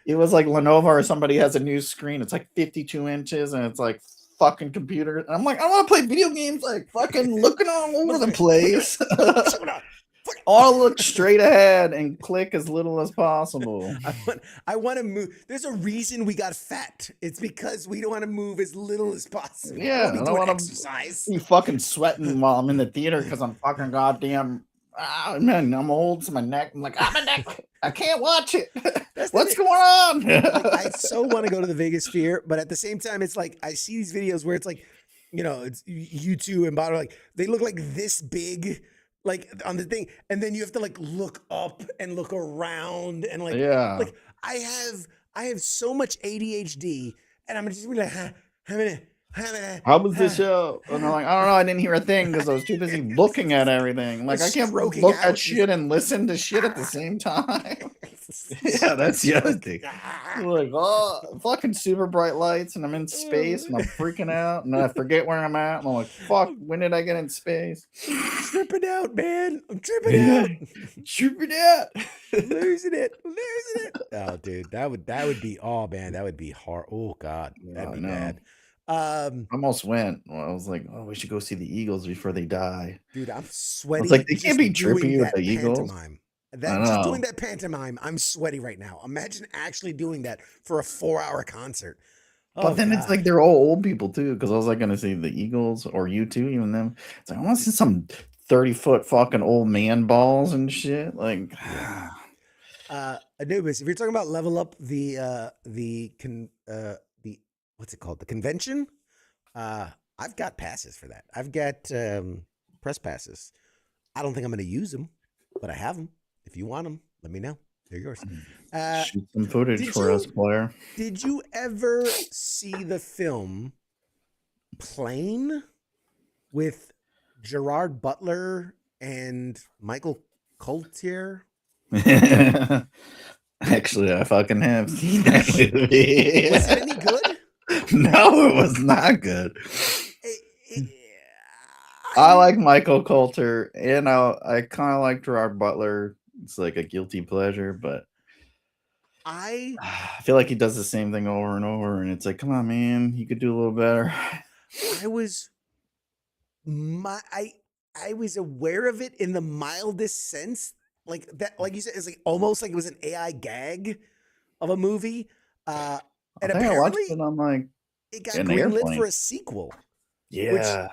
it was like Lenovo or somebody has a new screen. It's like 52 inches, and it's like fucking computer. And I'm like, I want to play video games, like fucking looking all over the place. All look straight ahead and click as little as possible. I want to move. There's a reason we got fat. It's because we don't want to move as little as possible. Yeah, I don't want to exercise. Be fucking sweating while I'm in the theater because I'm fucking goddamn. Man, I'm old, so my neck. I'm like, my neck. I can't watch it. What's going on? Like, I so want to go to the Vegas Sphere, but at the same time, it's like I see these videos where it's like, it's you two and Bottom, like they look like this big, like on the thing, and then you have to like look up and look around and Yeah. like I have so much ADHD, and I'm just be like, How was the show? And they're like, I don't know. I didn't hear a thing because I was too busy looking at everything. Like, I can't stroking look out. at shit and listen to shit at the same time. Yeah, that's the other thing. Like, oh, fucking super bright lights, and I'm in space, and I'm freaking out, and then I forget where I'm at, and I'm like, fuck, when did I get in space? Tripping out, man. I'm tripping out. Tripping out. Losing it. Oh, dude, that would be, oh man, that would be hard. Oh God, that'd be bad. Almost went. Well, I was like, oh, we should go see the Eagles before they die. Dude, I'm sweaty. It's like they can't be trippy with the Eagles. Eagles. Just doing that pantomime, I'm sweaty right now. Imagine actually doing that for a 4-hour concert. But then it's like they're all old people too, because I was like gonna say the Eagles or you too, even them. It's like I want to see some 30-foot fucking old man balls and shit. Like Anubis, if you're talking about level up the what's it called? The convention? I've got passes for that. I've got press passes. I don't think I'm gonna use them, but I have them. If you want them, let me know. They're yours. shoot some footage for us, Blair. Did you ever see the film Plane with Gerard Butler and Michael Coulter? Actually, I fucking have seen that movie. Was it any good? No, it was not good. I like Michael Coulter, and I kind of like Gerard Butler. It's like a guilty pleasure, but I feel like he does the same thing over and over, and it's like, come on, man, you could do a little better. I was aware of it in the mildest sense, like that, like you said, it's like almost like it was an AI gag of a movie. And apparently, I watched it on like it got greenlit for a sequel. Yeah.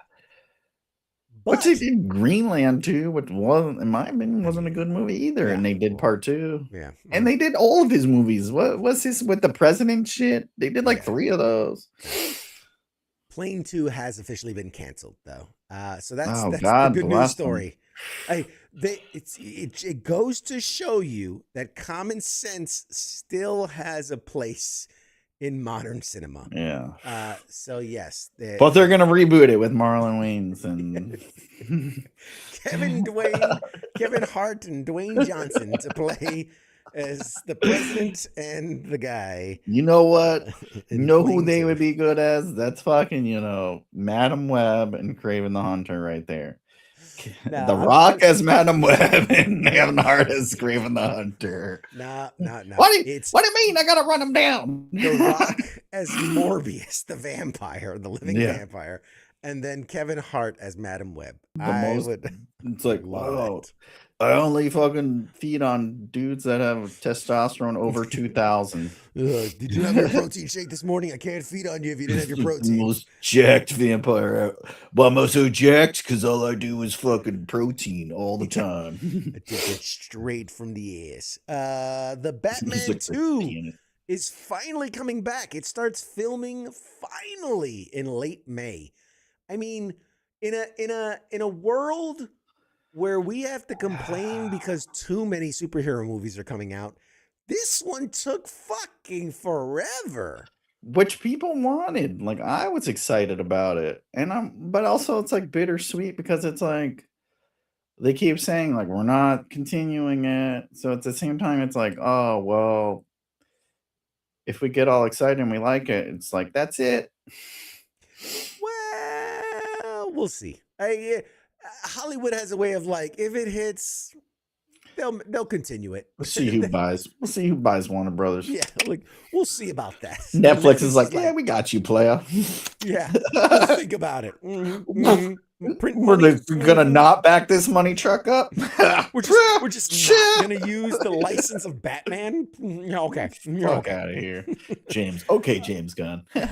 But they did Greenland too, which wasn't, in my opinion, wasn't a good movie either. Yeah. And they did part 2. Yeah. And they did all of his movies. What was this with the president shit? They did like 3 of those. Plane 2 has officially been canceled though. So that's the good news story. It goes to show you that common sense still has a place in modern cinema. Yeah. So yes. But they're gonna reboot it with Marlon Wayans and Kevin Hart and Dwayne Johnson to play as the president and the guy. You know what? You know who they would be good as? That's fucking, Madam Web and Craven the Hunter right there. The Rock as Madam Web and Kevin Hart as Craven the Hunter. No. What do you mean? I gotta run him down. The Rock as Morbius, the vampire, the living vampire, and then Kevin Hart as Madam Web. It's like, wow. I only fucking feed on dudes that have testosterone over 2,000. Did you have your protein shake this morning? I can't feed on you if you didn't have your protein. Most jacked vampire. Well, I'm so jacked because all I do is fucking protein all the time. I took it straight from the ass. The Batman 2 is finally coming back. It starts filming finally in late May. I mean, in a world where we have to complain because too many superhero movies are coming out, this one took fucking forever. Which people wanted. Like, I was excited about it. But also it's like bittersweet because it's like they keep saying like we're not continuing it. So at the same time it's like, oh well, if we get all excited and we like it, it's like that's it. Well, we'll see. Hollywood has a way of like, if it hits, they'll continue it. We'll see who buys. We'll see who buys Warner Brothers. Yeah, like we'll see about that. Netflix is like, yeah, we got you, player. Yeah, we'll think about it. We're gonna not back this money truck up. We're just not gonna use the license of Batman. Okay, fuck out of here, James. Okay, James Gunn. And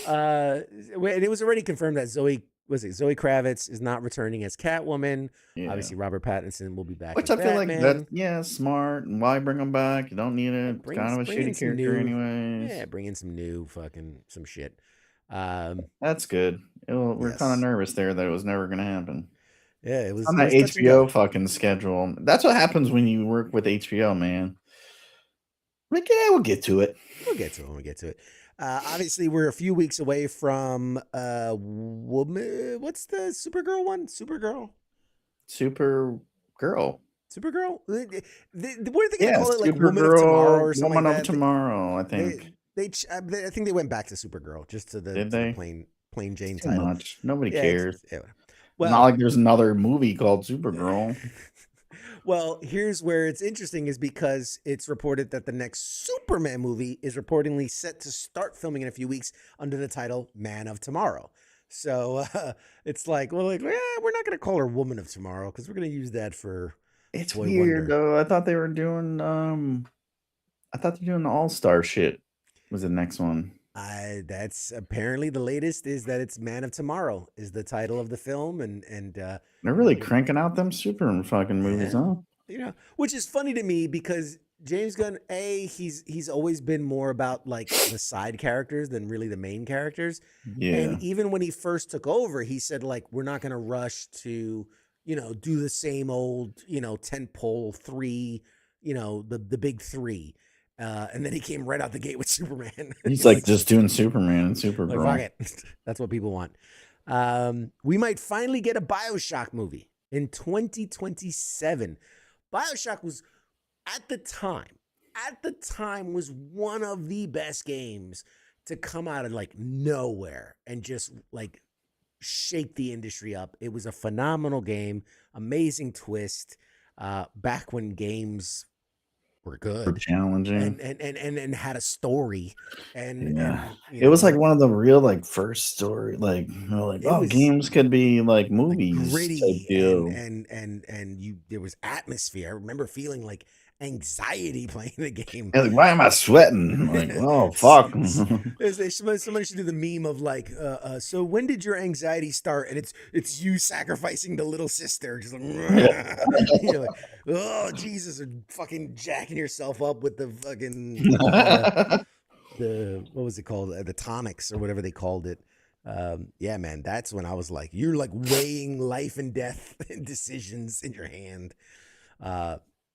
it was already confirmed that Zoe Kravitz is not returning as Catwoman. Yeah. Obviously, Robert Pattinson will be back. Which I feel Batman. Like that's smart. And why bring him back? You don't need it. It's kind of a shitty character, anyways. Yeah, bring in some new fucking some shit. That's good. We're kind of Yes. nervous there that it was never going to happen. Yeah, It's on it that was touch and go. HBO fucking schedule. That's what happens when you work with HBO, man. Like, yeah, we'll get to it. We'll get to it when we get to it. Obviously, we're a few weeks away from woman. What's the Supergirl one? Supergirl. Supergirl. Supergirl. What are they gonna Yeah, call it? Like Woman of Tomorrow or something Woman like of that? Tomorrow, I They, think. I think they went back to Supergirl just to Did the they? plain Jane Too title. much. Nobody Yeah, cares. yeah. Not Well, like there's another movie called Supergirl. well, here's where it's interesting is because it's reported that the next Superman movie is reportedly set to start filming in a few weeks under the title Man of Tomorrow. So it's like, well, like, we're not going to call her Woman of Tomorrow because we're going to use that for It's Boy weird Wonder. though. I thought they were doing I thought they're doing the All-Star shit. Was the next one. That's apparently the latest is that it's Man of Tomorrow is the title of the film, and They're really cranking out them super fucking movies, yeah, huh? which is funny to me because James Gunn, he's always been more about like the side characters than really the main characters. Yeah. And even when he first took over, he said like we're not going to rush to do the same old tentpole three, the big three. And then he came right out the gate with Superman. He's like just doing Superman and like, Supergirl. fuck it. That's what people want. We might finally get a BioShock movie in 2027. BioShock was at the time was one of the best games to come out of like nowhere and just like shake the industry up. It was a phenomenal game, amazing twist. Back when games were good, For challenging. and had a story, and Yeah. and It was like one of the real like first story, like it was games could be like like movies type gritty deal. and you there was atmosphere. I remember feeling like anxiety playing the game. Yeah, like, why am I sweating? Like, oh fuck. Somebody should do the meme of like, so when did your anxiety start? And it's you sacrificing the little sister, just like, you're like, oh Jesus, or fucking jacking yourself up with the fucking the what was it called, the tonics or whatever they called it. Yeah, man, that's when I was like, you're like weighing life and death decisions in your hand.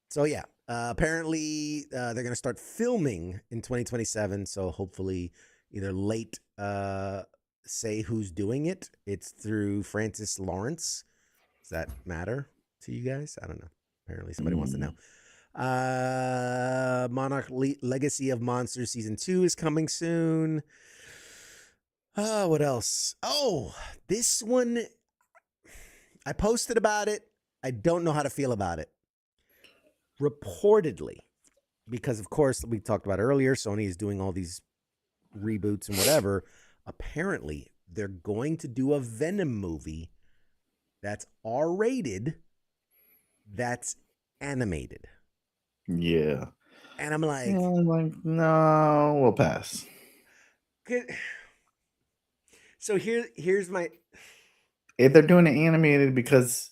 So yeah, apparently they're going to start filming in 2027. So hopefully either late, say who's doing it. It's through Francis Lawrence. Does that matter to you guys? I don't know. Apparently somebody wants to know. Monarch Legacy of Monsters Season 2 is coming soon. What else? Oh, this one, I posted about it. I don't know how to feel about it. Reportedly, because of course we talked about earlier, Sony is doing all these reboots and whatever. Apparently, they're going to do a Venom movie that's R-rated, that's animated. Yeah. And I'm like, no, we'll pass. So here's my. If they're doing it animated because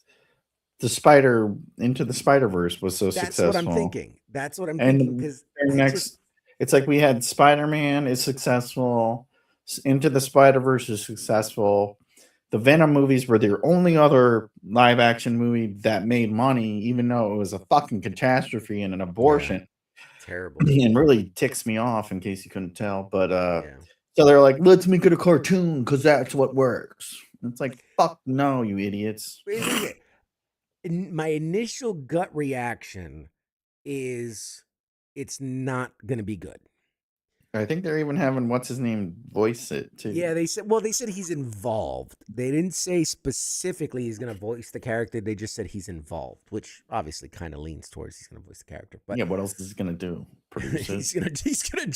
Into the Spider-Verse was so successful. That's what I'm thinking. That's what I'm thinking. Because it's like we had Spider-Man is successful, Into the Spider-Verse is successful. The Venom movies were their only other live action movie that made money, even though it was a fucking catastrophe and an abortion. Yeah, terrible. And really ticks me off, in case you couldn't tell. But so they're like, let's make it a cartoon because that's what works. It's like, fuck no, you idiots. My initial gut reaction is it's not going to be good. I think they're even having what's his name voice it too. Yeah, they said he's involved. They didn't say specifically he's going to voice the character. They just said he's involved, which obviously kind of leans towards he's going to voice the character. But yeah, what else is he going to do? Produce it? He's gonna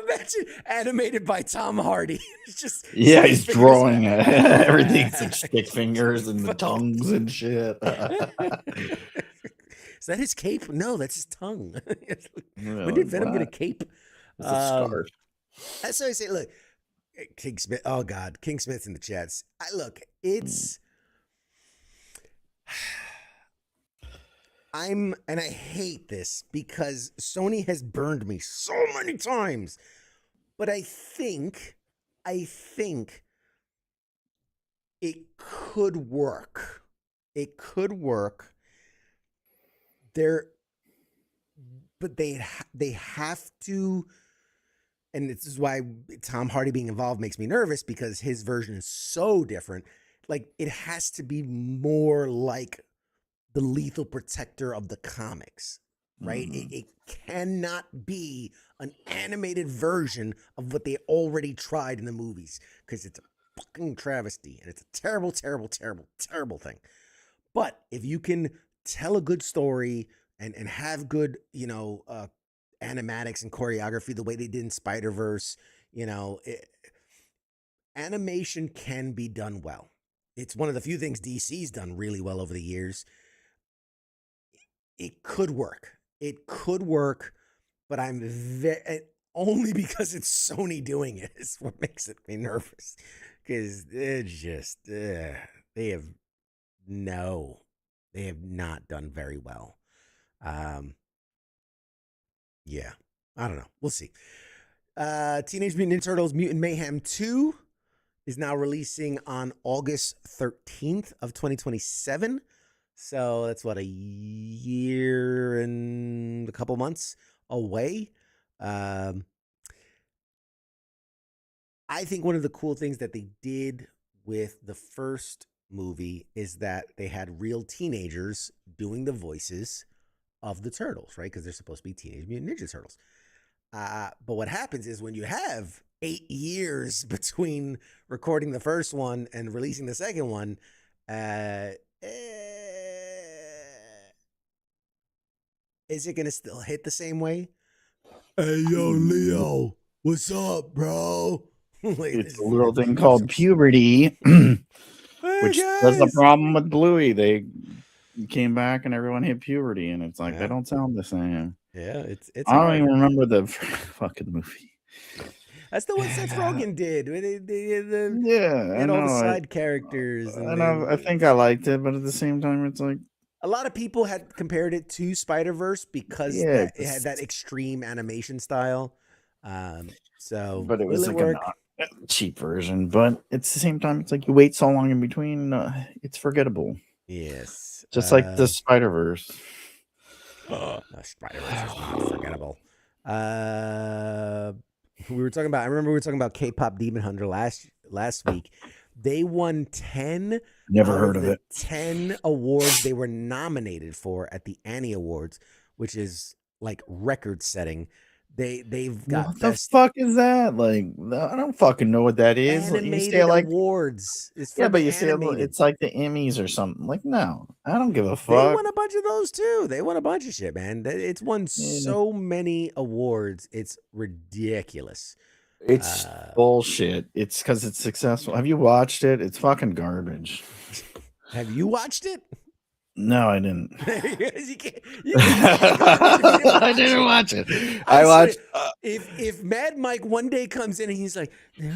imagine animated by Tom Hardy. It's just he's drawing it. Everything's like stick fingers and the tongues and shit. Is that his cape? No, that's his tongue. When did Venom get a cape? It's a scarf. That's what I say. Look, King Smith. Oh God, King Smith's in the chats. It's. And I hate this because Sony has burned me so many times. But I think it could work. It could work. There, but they have to, and this is why Tom Hardy being involved makes me nervous, because his version is so different. Like, it has to be more like the Lethal Protector of the comics, right? It cannot be an animated version of what they already tried in the movies, because it's a fucking travesty and it's a terrible, terrible, terrible, terrible thing. But if you can tell a good story and have good, animatics and choreography the way they did in Spider-Verse, animation can be done well. It's one of the few things DC's done really well over the years. It could work. It could work, but I'm only because it's Sony doing it is what makes it me nervous. Because they're just they have not done very well. Yeah, I don't know. We'll see. Teenage Mutant Ninja Turtles Mutant Mayhem 2 is now releasing on August 13th of 2027. So that's what, a year and a couple months away. I think one of the cool things that they did with the first movie is that they had real teenagers doing the voices of the turtles, right? Because they're supposed to be Teenage Mutant Ninja Turtles. But what happens is when you have 8 years between recording the first one and releasing the second one, is it going to still hit the same way? Hey, yo, Leo, what's up, bro? It's a little thing called puberty, which was the problem with Bluey. They came back and everyone hit puberty, and it's like they don't sound the same. Yeah, it's. I don't even remember the fucking movie. That's the one Seth Rogen did. Yeah, and all the side characters. And I think I liked it, but at the same time, it's like a lot of people had compared it to Spider-Verse because it had that extreme animation style. But it was like a cheap version. But at the same time, it's like you wait so long in between, it's forgettable. Yes, just like the Spider-Verse. Spider-Verse is not forgettable. We were talking about. I remember we were talking about K-pop Demon Hunter last week. They won 10. Never heard of it. 10 awards they were nominated for at the Annie Awards, which is like record setting. They've got what the fuck is that? Like, I don't fucking know what that is. Animated you say like awards. But you say it's like the Emmys or something. Like, no, I don't give a fuck. They won a bunch of those too. They won a bunch of shit, man. It's won so many awards. It's ridiculous. It's bullshit. It's because it's successful. Have you watched it? It's fucking garbage. Have you watched it? No, I didn't. you can't I didn't watch it. I watched. If MadMike one day comes in and he's like, you're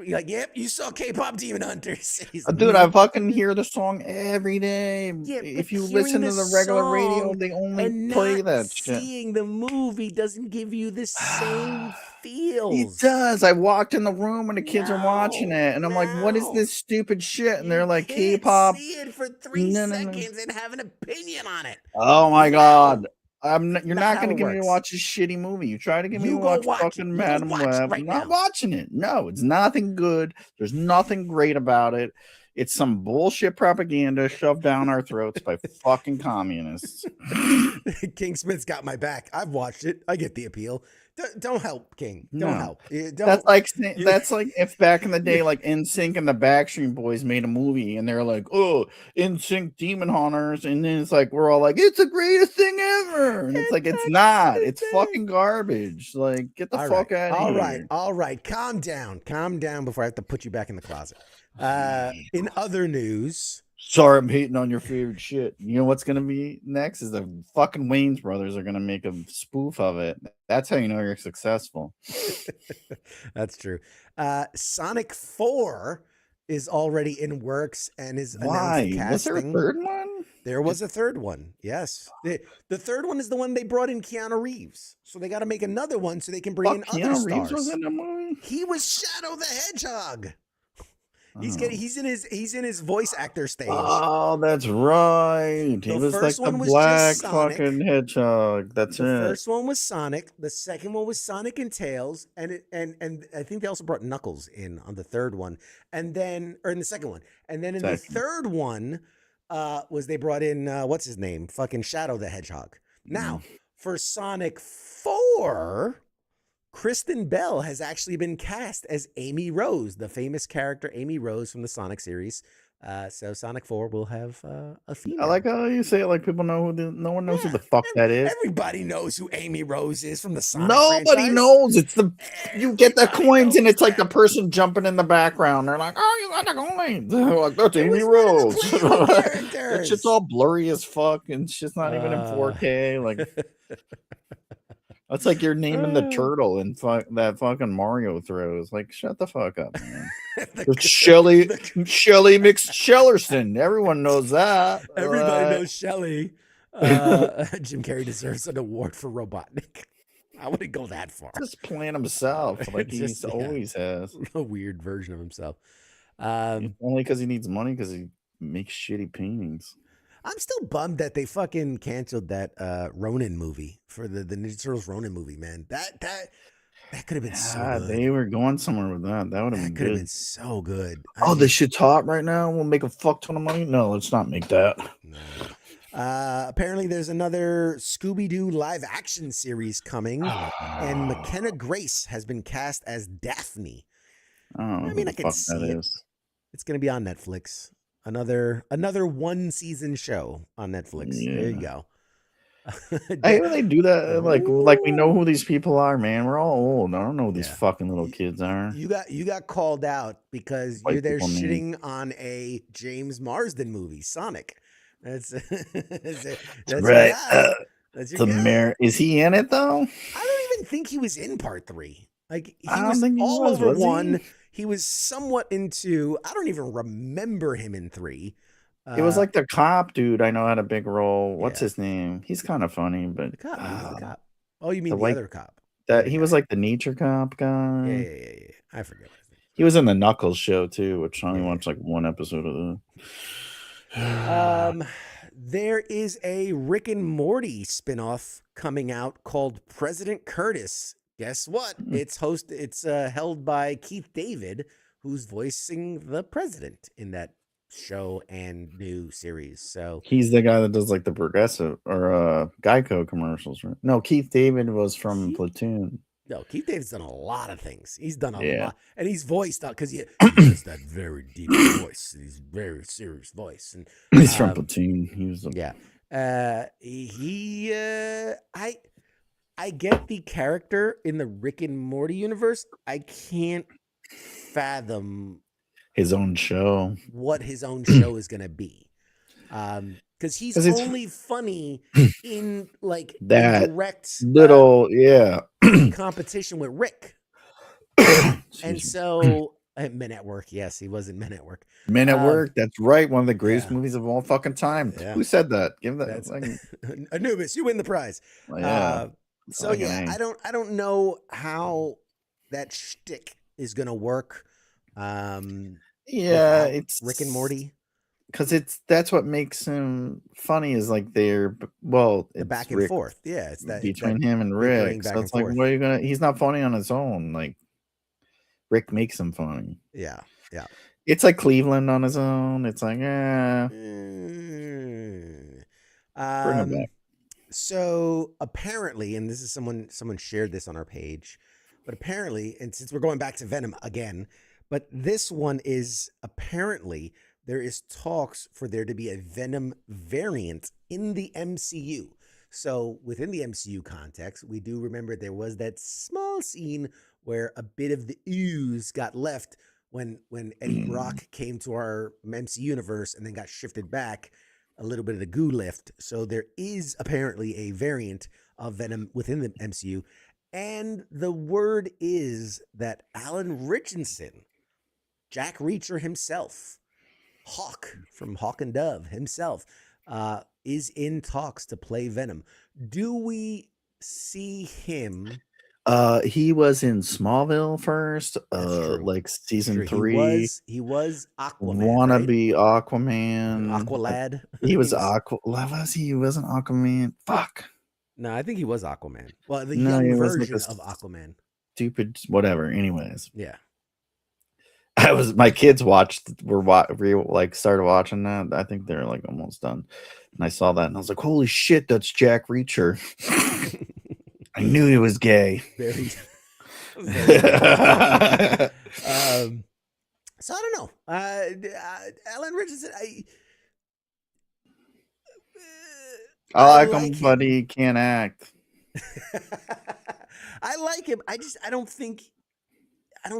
like, yep, you saw K-pop Demon Hunters. Dude, I fucking hear the song every day. Yeah, if you listen to the regular radio, they only play that shit. Seeing the movie doesn't give you the same feels. It does. I walked in the room and the kids are watching it, and I'm like, "What is this stupid shit?" And they're like, "K-pop." See it for 3 seconds and have an opinion on it. Oh my god. You're not going to get me to watch a shitty movie. You try to get me to watch fucking Madam Web. I'm not watching it. No, it's nothing good. There's nothing great about it. It's some bullshit propaganda shoved down our throats by fucking communists. King Smith's got my back. I've watched it. I get the appeal. Don't help, King. Don't help. That's like if back in the day, like NSYNC and the Backstreet Boys made a movie, and they're like, "Oh, NSYNC Demon Hunters," and then it's like we're all like, "It's the greatest thing ever," and it's like it's not. It's fucking garbage. Like, get the fuck out of here. All right. Calm down before I have to put you back in the closet. In other news. Sorry, I'm hating on your favorite shit. You know what's gonna be next is the fucking Wayans brothers are gonna make a spoof of it. That's how you know you're successful. That's true. Sonic 4 is already in works and is Why? announced Was there a casting. third one? There was a third one. Yes. The third one is the one they brought in Keanu Reeves. So they got to make another one so they can bring in Fuck, other Keanu Reeves was stars. in the movie? He was Shadow the Hedgehog. Oh. He's in his voice actor stage. Oh, that's right. He The was like first the one was black just Sonic. fucking hedgehog. That's The it. first one was Sonic. The second one was Sonic and Tails, and I think they also brought Knuckles in on the third one, and then in the second one, and then in the third one, was they brought in what's his name? Fucking Shadow the Hedgehog. Now for Sonic 4, Kristen Bell has actually been cast as Amy Rose, the famous character Amy Rose from the Sonic series. So Sonic 4 will have a female. I like how you say it like people know no one knows who the fuck that is. Everybody knows who Amy Rose is from the Sonic Nobody franchise. knows. It's you get the Everybody coins and knows it's like the that. person jumping in the background. They're like, "Oh, you got the coins." Like, that's It Amy was one of the Rose. playable That characters. shit's all blurry as fuck and shit's not even in 4K. Like, that's like you're naming the turtle in that fucking Mario throws. Like, shut the fuck up, man. It's Shelly McShellerson. Everyone knows that. Everybody knows Shelley. Jim Carrey deserves an award for Robotnik. I wouldn't go that far. Just playing himself like he Just, yeah. always has. A weird version of himself. Only because he needs money because he makes shitty paintings. I'm still bummed that they fucking canceled that Ronin movie for the Ninja Turtles Ronin movie, man. That could have been so good. They were going somewhere with that. That would have been Could have good. been so good. Oh, this shit's hot right now. We'll make a fuck ton of money. No, let's not make that. No. Apparently, there's another Scooby-Doo live action series coming, and McKenna Grace has been cast as Daphne. I mean, I can see it. It's going to be on Netflix. Another one season show on Netflix. Yeah. There you go. I hate when they do that. Like we know who these people are, man. We're all old. I don't know who these fucking little kids are. You got called out because White you're there people shitting on a James Marsden movie, Sonic. That's right. That's your guy. Mayor. Is he in it though? I don't even think he was in part 3. Like he I don't was think he all was, over was he? 1. He was somewhat into. I don't even remember him in 3. It was like the cop dude I know had a big role. What's Yeah. his name? He's kind of funny, but the cop. He's the cop. Oh, you mean the white- other cop? that he was like the nature cop guy. Yeah. I forget what his name. He was in the Knuckles show too, which I only Yeah. watched like one episode of that. There is a Rick and Morty spinoff coming out called President Curtis. Guess what? It's held by Keith David, who's voicing the president in that show and new series. So He's the guy that does like the Progressive or Geico commercials, right? No, Keith David was from Platoon. no, Keith David's done a lot of things. He's done a Yeah. lot, and he's voiced because he has that very deep voice. He's very serious voice, and He's from Platoon. He was yeah. I get the character in the Rick and Morty universe. I can't fathom his own show. what his own show is going to be. Because he's 'Cause it's- only funny in like That direct little competition with Rick. And so Men at Work, yes, he was in Men at Work. Men at Work, that's right. One of the greatest yeah. movies of all fucking time. Yeah. Who said that? Give that. That's Like, Anubis, you win the prize. yeah. So Like yeah, I don't know how that shtick is gonna work. Yeah, without it's Rick and Morty. because that's what makes him funny is like The it's back and Rick forth. Yeah, it's that between that him and bickering Rick. back So and it's like, forth. what are you gonna? He's not funny on his own. Like Rick makes him funny. Yeah. It's like Cleveland on his own. It's like, Mm. bring him back. So apparently, and this is someone shared this on our page, but apparently, and since we're going back to Venom again, but this one is apparently there is talks for there to be a Venom variant in the MCU. So within the MCU context, we do remember there was that small scene where a bit of the ooze got left when Eddie Brock came to our MCU universe and then got shifted back. A little bit of the goo left. So there is apparently a variant of Venom within the MCU. And the word is that Alan Richardson Jack Reacher himself, Hawk from Hawk and Dove himself, is in talks to play Venom. Do we see him? He was in Smallville first, That's true. like That's season true. 3. He was Aquaman, right? Wannabe Aquaman. Aqualad. He was was he? He wasn't Aquaman. Fuck. No, I think he was Aquaman. Well, the No, young he was like version a of Aquaman. stupid whatever. Anyways, Yeah. my kids started watching that. I think they're like almost done. And I saw that and I was like, holy shit, that's Jack Reacher. I knew he was gay. Very. So I don't know. Alan Richardson, I like him, but he can't act. I like him. I don't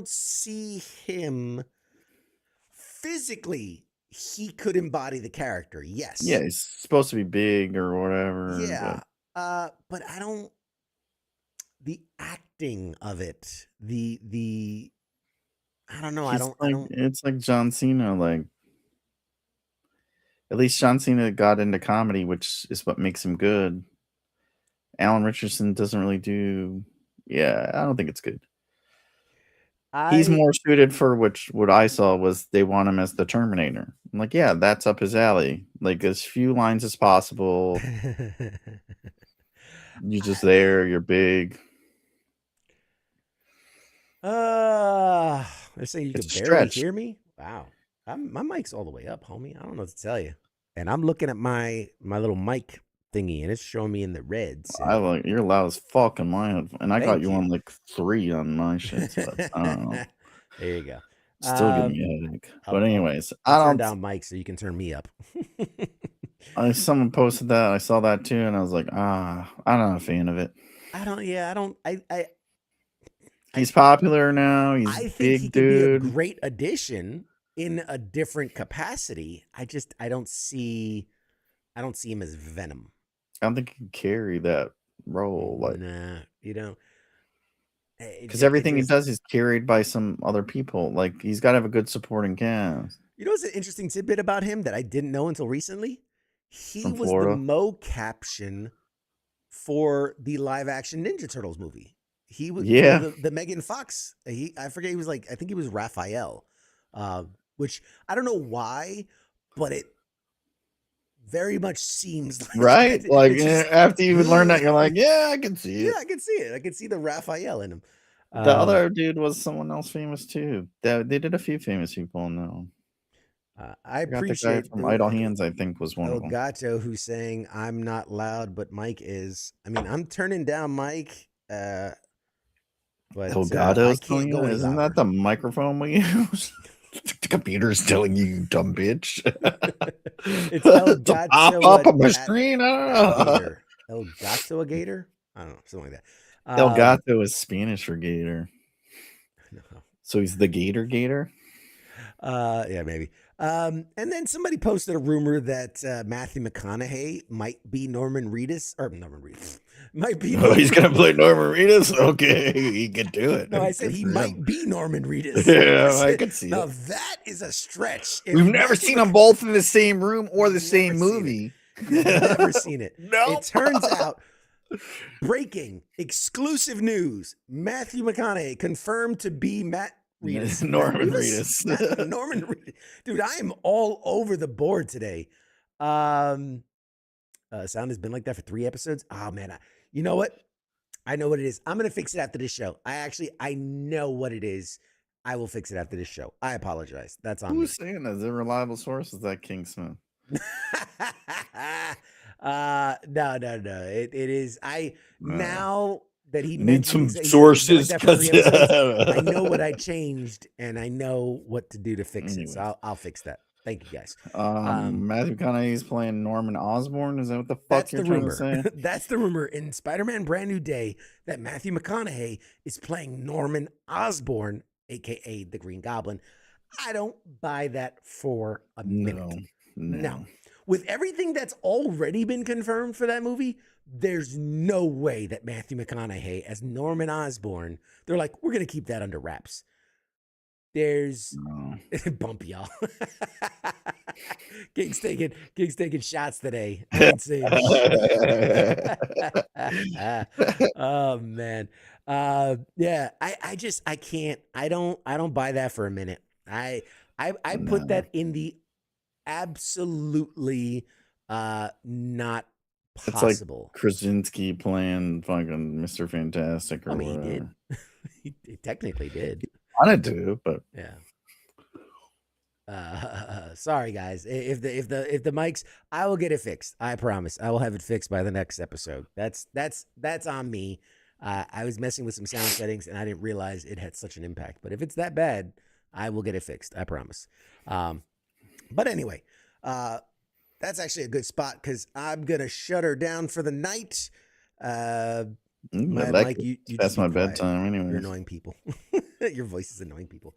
see him physically. He could embody the character. Yes. Yeah, he's supposed to be big or whatever. Yeah. But I don't. The acting of it, I don't know. I don't. It's like John Cena. Like, at least John Cena got into comedy, which is what makes him good. Alan Richardson doesn't really do. Yeah, I don't think it's good. He's more suited for what I saw was they want him as the Terminator. I'm like, yeah, that's up his alley. Like as few lines as possible. You're just there. You're big. They're saying you It's can barely stretched. hear me. Wow, my mic's all the way up, homie. I don't know what to tell you. And I'm looking at my little mic thingy, and it's showing me in the reds. You're loud as fuck in my head, and I got you you. on like 3 on my shit. So I don't know. There you go. Still giving me a headache. But anyways, I'll turn down mic so you can turn me up. Someone posted that. I saw that too, and I was like, I'm not a fan of it. He's popular now. He's I think big he dude. Could be a great addition in a different capacity. I don't see him as Venom. I don't think he can carry that role. Like, nah, you don't. Because everything he does is carried by some other people. Like, he's got to have a good supporting cast. You know what's an interesting tidbit about him that I didn't know until recently? He From was Florida? the mo-caption for the live-action Ninja Turtles movie. He was the Megan Fox. I forget. He was like, I think he was Raphael, which I don't know why, but it very much seems like right. After you learn that, you're like, yeah, I can see it. Yeah, I can see it. I can see the Raphael in him. The other dude was someone else famous too. They did a few famous people now. I appreciate the guy from Idle Hands. I think was one of them. Elgato, who's saying I'm not loud, but Mike is. I mean, I'm turning down Mike. But Elgato, isn't that the microphone we use? The computer's telling you dumb bitch. It's Elgato. Pop up on my screen. I don't know. Elgato a gator? I don't know, something like that. Elgato is Spanish for gator. No. So he's the gator. Yeah, maybe. And then somebody posted a rumor that Matthew McConaughey might be Norman Reedus. Might be. He's gonna play Norman Reedus. Okay, he can do it. No, I said he might be Norman Reedus. Yeah, I can see now, it. that is a stretch. We've never seen them both in the same room or the same movie. Never seen it. No. It turns out, breaking exclusive news: Matthew McConaughey confirmed to be Reedus. Norman Reedus. Norman Reedus. Dude, I am all over the board today. Sound has been like that for 3 episodes. Oh man, you know what? I know what it is. I'm gonna fix it after this show. I know what it is. I will fix it after this show. I apologize. That's on Who's saying that? Is it a reliable source? Is that King Smith? No. It is. Now that he need some says sources like that for 3 episodes, I know because what I changed and I know what to do to fix it. So I'll fix that. Thank you guys. Matthew McConaughey is playing Norman Osborn. Is that what the fuck you're trying to say? That's the rumor in Spider-Man Brand New Day that Matthew McConaughey is playing Norman Osborn, aka the Green Goblin. I don't buy that for a minute. No. With everything that's already been confirmed for that movie, there's no way that Matthew McConaughey as Norman Osborn, they're like, we're going to keep that under wraps. There's No. bump y'all. Geek's taking shots today. I ain't saying shit. Oh man. Yeah, I can't, I don't buy that for a minute. I put No. that in the absolutely not It's like possible. Krasinski playing fucking Mr. Fantastic or I mean, whatever. he did. He technically did. Wanted to, but Yeah. Sorry guys. If the mics, I will get it fixed. I promise. I will have it fixed by the next episode. That's on me. I was messing with some sound settings and I didn't realize it had such an impact. But if it's that bad, I will get it fixed. I promise. But anyway, that's actually a good spot because I'm gonna shut her down for the night. Mike, you that's just my be quiet. bedtime anyway. You're annoying people. Your voice is annoying people.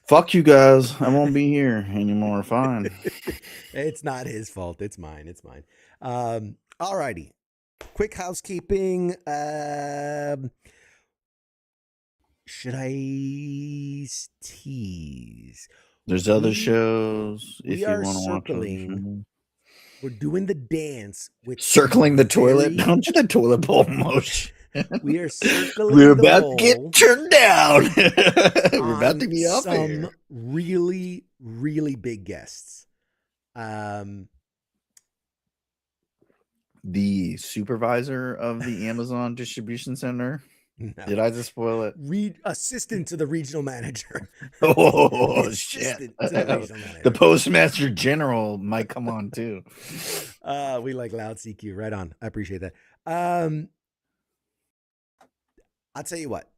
Fuck you guys. I won't be here anymore. Fine. It's not his fault. It's mine. It's mine. All righty. Quick housekeeping. Should I tease? There's other We- shows if we you are want to watch other circling- shows. We're doing the dance with Circling the toilet. very- Don't do the toilet bowl motion. We are circling. We're the about bowl to get turned down. We're about to on be up some here. really, really big guests. The supervisor of the Amazon distribution center. No. Did I just spoil it? Assistant to the regional manager. Oh shit! Assistant to the regional manager. The postmaster general might come on too. We like loud CQ. Right on. I appreciate that. I'll tell you what.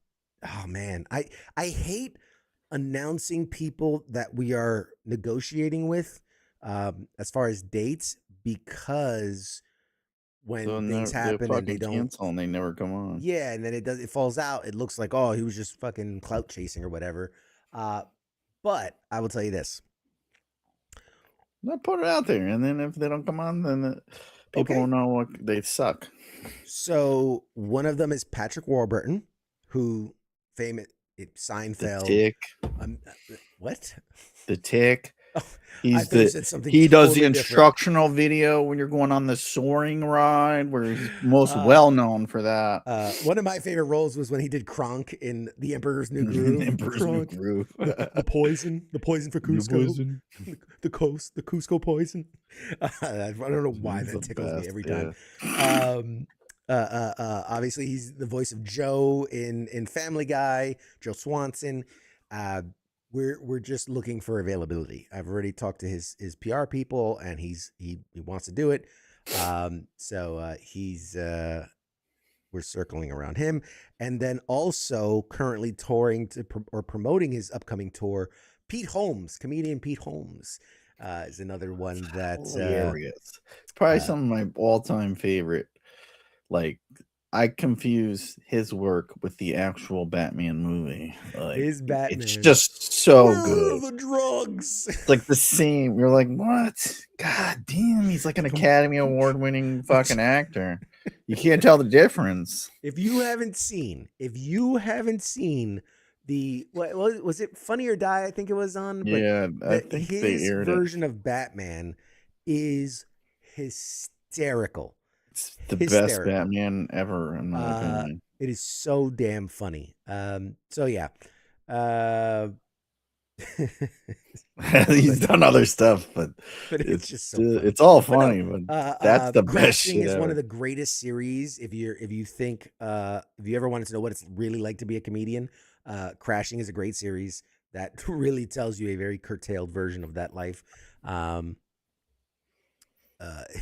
Oh man, I hate announcing people that we are negotiating with, as far as dates, because when things happen and they don't cancel and they never come on. yeah, and then it falls out. It looks like, oh, he was just fucking clout chasing or whatever. But I will tell you this. I'll put it out there, and then if they don't come on, then people Okay. will know what they suck. So one of them is Patrick Warburton, who famous The Seinfeld. Tick, What? the Tick. Oh, I He's thought you said something he does the totally different. instructional video when you're going on the soaring ride, where he's most well known for that. One of my favorite roles was when he did Kronk in The Emperor's New Groove. Emperor's New Kronk, Groove. the poison for Cusco. The Cusco poison. I don't know why He's that the tickles me best, every yeah. time. Obviously he's the voice of Joe in Family Guy, Joe Swanson. We're just looking for availability. I've already talked to his PR people, and he wants to do it. So we're circling around him, and then also currently touring or promoting his upcoming tour. Pete Holmes, comedian Pete Holmes, is another one that's Hilarious. It's probably some of my all-time favorite. Like, I confuse his work with the actual Batman movie. Like, his Batman. it's just so Where good. are the drugs? It's like the same. You're like, what? God damn, he's like an Academy Award-winning fucking actor. You can't tell the difference. If you haven't seen the what was it, Funny or Die? I think it was on. But Yeah, I think they his aired it. version of Batman is hysterical. It's the best hysterical. Batman ever, in my opinion. It is so damn funny. So yeah. He's done other stuff, but it's just so funny. it's all But no, funny. But that's the best Crashing shit is one ever. of the greatest series. If you think if you ever wanted to know what it's really like to be a comedian, Crashing is a great series that really tells you a very curtailed version of that life.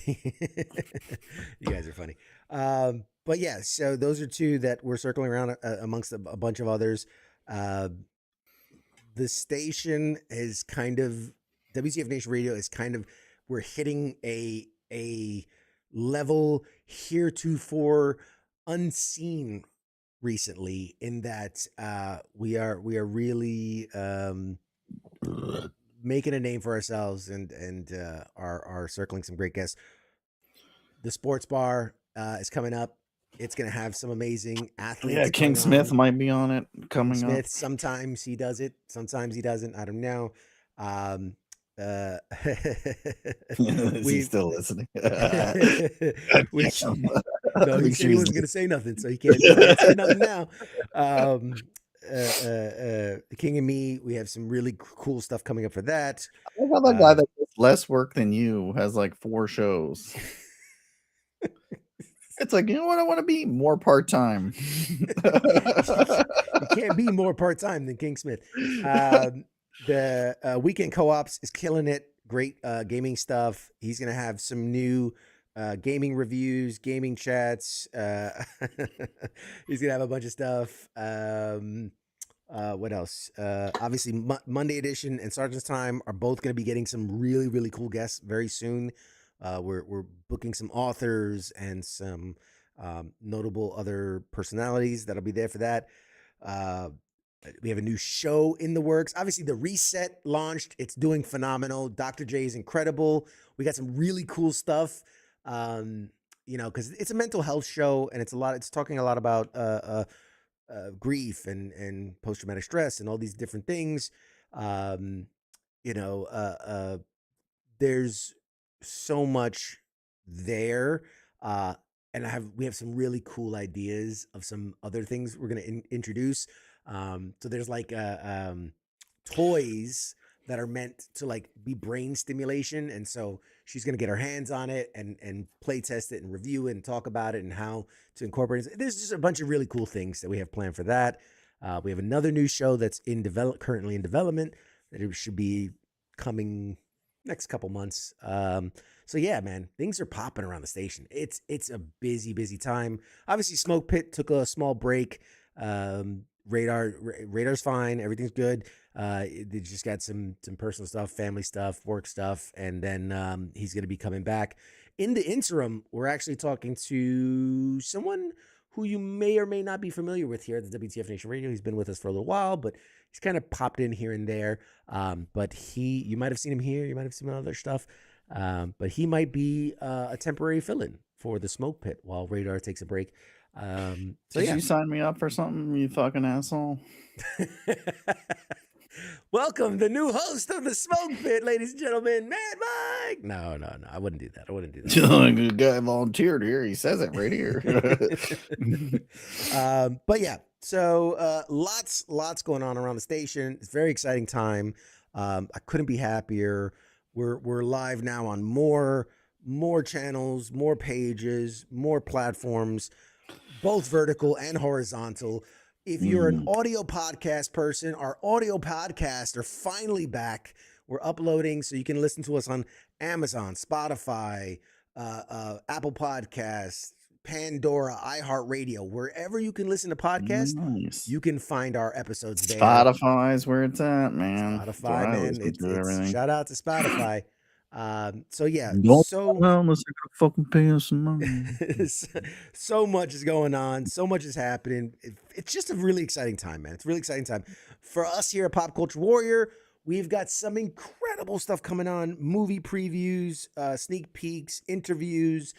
You guys are funny. But yeah, so those are two that we're circling around amongst a bunch of others. The station is kind of, WCF Nation Radio is kind of, we're hitting a level heretofore unseen recently, in that we are really making a name for ourselves, and are circling some great guests. The sports bar is coming up. It's going to have some amazing athletes. Yeah, King Smith might be on it coming Smith, up. sometimes he does it, sometimes he doesn't. I don't know. Is he we still listening? we no, he said he wasn't going to say nothing, so he can't say nothing now. The King and Me, we have some really cool stuff coming up for that. What about that guy that does less work than you has like 4 shows? It's like, you know what? I want to be more part-time. You can't be more part-time than King Smith. The Weekend Co-ops is killing it. Great gaming stuff. He's going to have some new gaming reviews, gaming chats. He's going to have a bunch of stuff. What else? Obviously, Monday Edition and Sergeant's Time are both going to be getting some really, really cool guests very soon. We're booking some authors and some notable other personalities that'll be there for that. We have a new show in the works. Obviously, the Reset launched. It's doing phenomenal. Dr. J is incredible. We got some really cool stuff. Because it's a mental health show, and it's talking a lot about grief and post-traumatic stress and all these different things. There's so much there, and we have some really cool ideas of some other things we're going to introduce. So there's like toys that are meant to like be brain stimulation, and so she's going to get her hands on it and play test it and review it and talk about it and how to incorporate it. There's just a bunch of really cool things that we have planned for that. We have another new show that's currently in development that it should be coming next couple months. So yeah, man, things are popping around the station. It's a busy time. Obviously, Smoke Pit took a small break. Radar's fine. Everything's good. They just got some personal stuff, family stuff, work stuff, and then he's going to be coming back. In the interim, we're actually talking to someone who you may or may not be familiar with here at the WTF Nation Radio. He's been with us for a little while, but he's kind of popped in here and there. But you might have seen him here. You might have seen him on other stuff. But he might be a temporary fill-in for the Smoke Pit while Radar takes a break. Did you sign me up for something, you fucking asshole? Welcome, the new host of the Smoke Pit, ladies and gentlemen, MadMike. No, I wouldn't do that. The guy volunteered here. He says it right here. But yeah, so lots going on around the station. It's a very exciting time. I couldn't be happier. We're live now on more channels, more pages, more platforms, both vertical and horizontal. If you're an audio podcast person, our audio podcasts are finally back. We're uploading so you can listen to us on Amazon, Spotify, Apple Podcasts, Pandora, iHeartRadio, wherever you can listen to podcasts. Nice. You can find our episodes there. Spotify's where it's at, man. Spotify, man. It's shout out to Spotify. So yeah, unless they could fucking pay us some money. So much is going on, so much is happening. It's just a really exciting time, man. It's a really exciting time for us here at Pop Culture Warrior. We've got some incredible stuff coming on: movie previews, sneak peeks, interviews,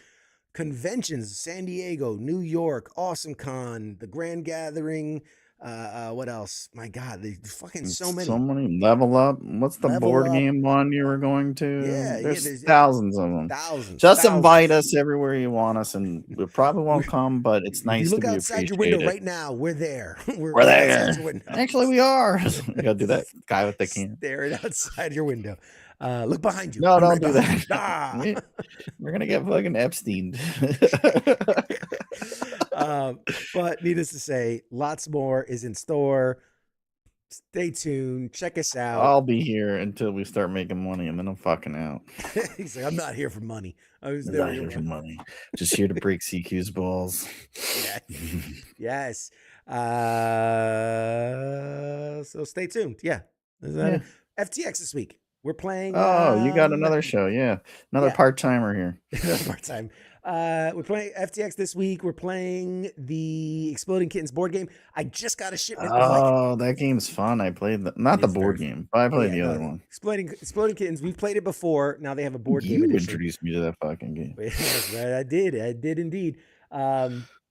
conventions, San Diego, New York, Awesome Con, the Grand Gathering. What else? My God, there's fucking so many. Level Up. What's the board game one you were going to? Yeah, there's thousands of them. Thousands. Invite us everywhere you want us, and we probably won't come, but it's nice to be appreciated. Look outside your window right now. We're there. We're there. Actually, we are. You gotta do that guy with the can. Staring outside your window. Look behind you. No, don't do that. We're gonna get fucking Epsteined. But needless to say, lots more is in store. Stay tuned. Check us out. I'll be here until we start making money, and then I'm fucking out. He's like, I'm not here for money. I'm not here for money. Just here to break CQ's balls. Yes. So stay tuned. Yeah. FTX this week. We're playing. Oh, you got another show. Yeah. Another part-timer here. Part-time. We're playing FTX this week. We're playing the Exploding Kittens board game. I just got a shipment. Oh, that game's fun. I played not the board game, but I played the other one. Exploding Kittens. We've played it before. Now they have a board game. You introduced me to that fucking game. That's right. I did indeed.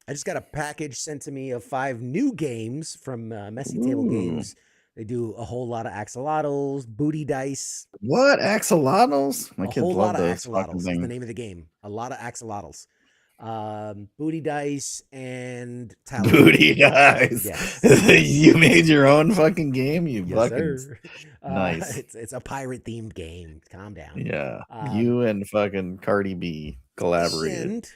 I just got a package sent to me of 5 new games from Messy Table Games. They do a whole lot of axolotls, booty dice. What axolotls? My A kids whole love lot of those fucking axolotls is the things. name of the game. A lot of axolotls. Booty dice and talent. Booty dice. Yes. You made your own fucking game. You Yes, fucking sir. nice. It's a pirate themed game. Calm down. Yeah, you and fucking Cardi B collaborated.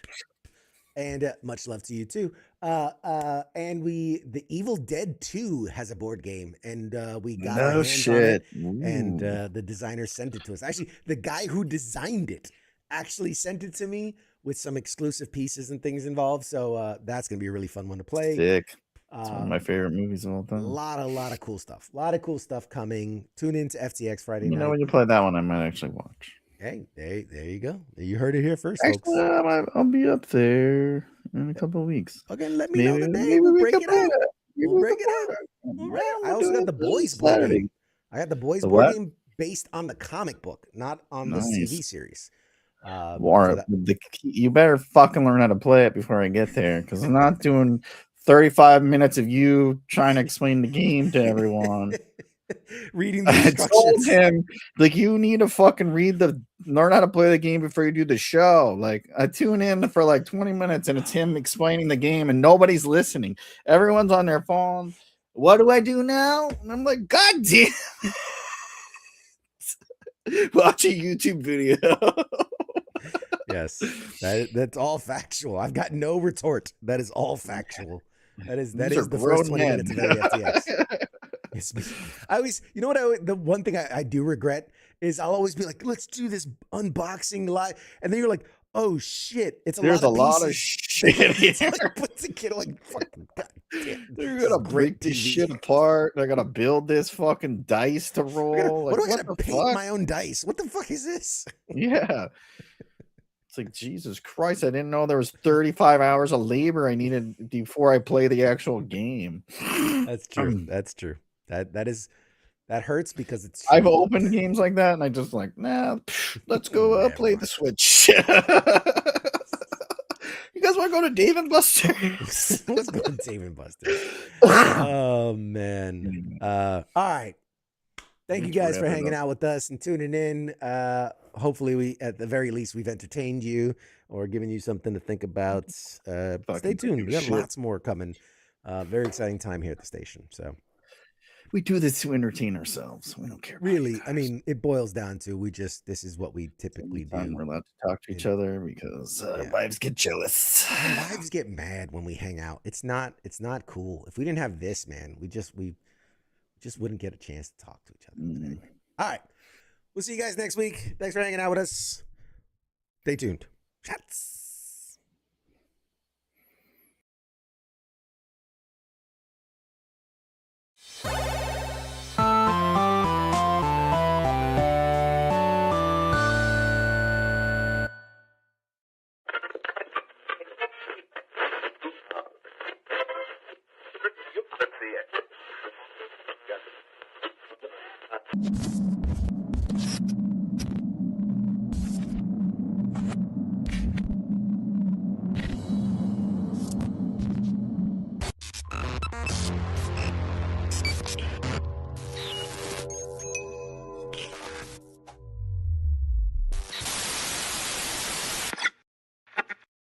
And much love to you too. And the Evil Dead 2 has a board game, and we got our hands on it. And the designer sent it to us. Actually, the guy who designed it actually sent it to me with some exclusive pieces and things involved. So that's gonna be a really fun one to play. Sick. It's one of my favorite movies of all time. A lot of cool stuff. A lot of cool stuff coming. Tune in to FTX Friday night. You know, when you play that one, I might actually watch. Hey, there you go. You heard it here first, Actually, folks. I'll be up there in a couple of weeks. Okay, let me know the day. We'll break it out. We'll break it out. I also got the Boys board game. I got the Boys board game based on the comic book, not on the TV series. You better fucking learn how to play it before I get there, because I'm not doing 35 minutes of you trying to explain the game to everyone. Reading the instructions. I told him, like, you need to fucking learn how to play the game before you do the show. Like, I tune in for like 20 minutes and it's him explaining the game and nobody's listening. Everyone's on their phone. What do I do now? And I'm like, God damn. Watch a YouTube video. Yes, that's all factual. I've got no retort. That is all factual. That is the first 20 minutes of FTX. I always, you know what? The one thing I do regret is I'll always be like, let's do this unboxing live, and then you're like, oh shit, there's a lot of shit here. Like, put together, like, fucking goddamn. They're gonna break this shit apart. They're gonna build this fucking dice to roll. What do I gotta paint my own dice? What the fuck is this? Yeah. It's like, Jesus Christ, I didn't know there was 35 hours of labor I needed before I play the actual game. That's true. That's true. That hurts because it's true. I've opened games like that and I just like, nah, let's go play the Switch. You guys want to go to Dave & Buster's? Let's go to Dave & Buster's. Oh man. All right. Thank you guys for hanging out with us and tuning in. Hopefully at the very least, we've entertained you or given you something to think about. Stay tuned. We got lots more coming. Very exciting time here at the station. So we do this to entertain ourselves. We don't care. Really, I mean, it boils down to this is what we typically do. We're allowed to talk to each other because wives get jealous. Wives get mad when we hang out. It's not cool. If we didn't have this, man, we just wouldn't get a chance to talk to each other. Anyway. All right. We'll see you guys next week. Thanks for hanging out with us. Stay tuned. Shots. Let's see it.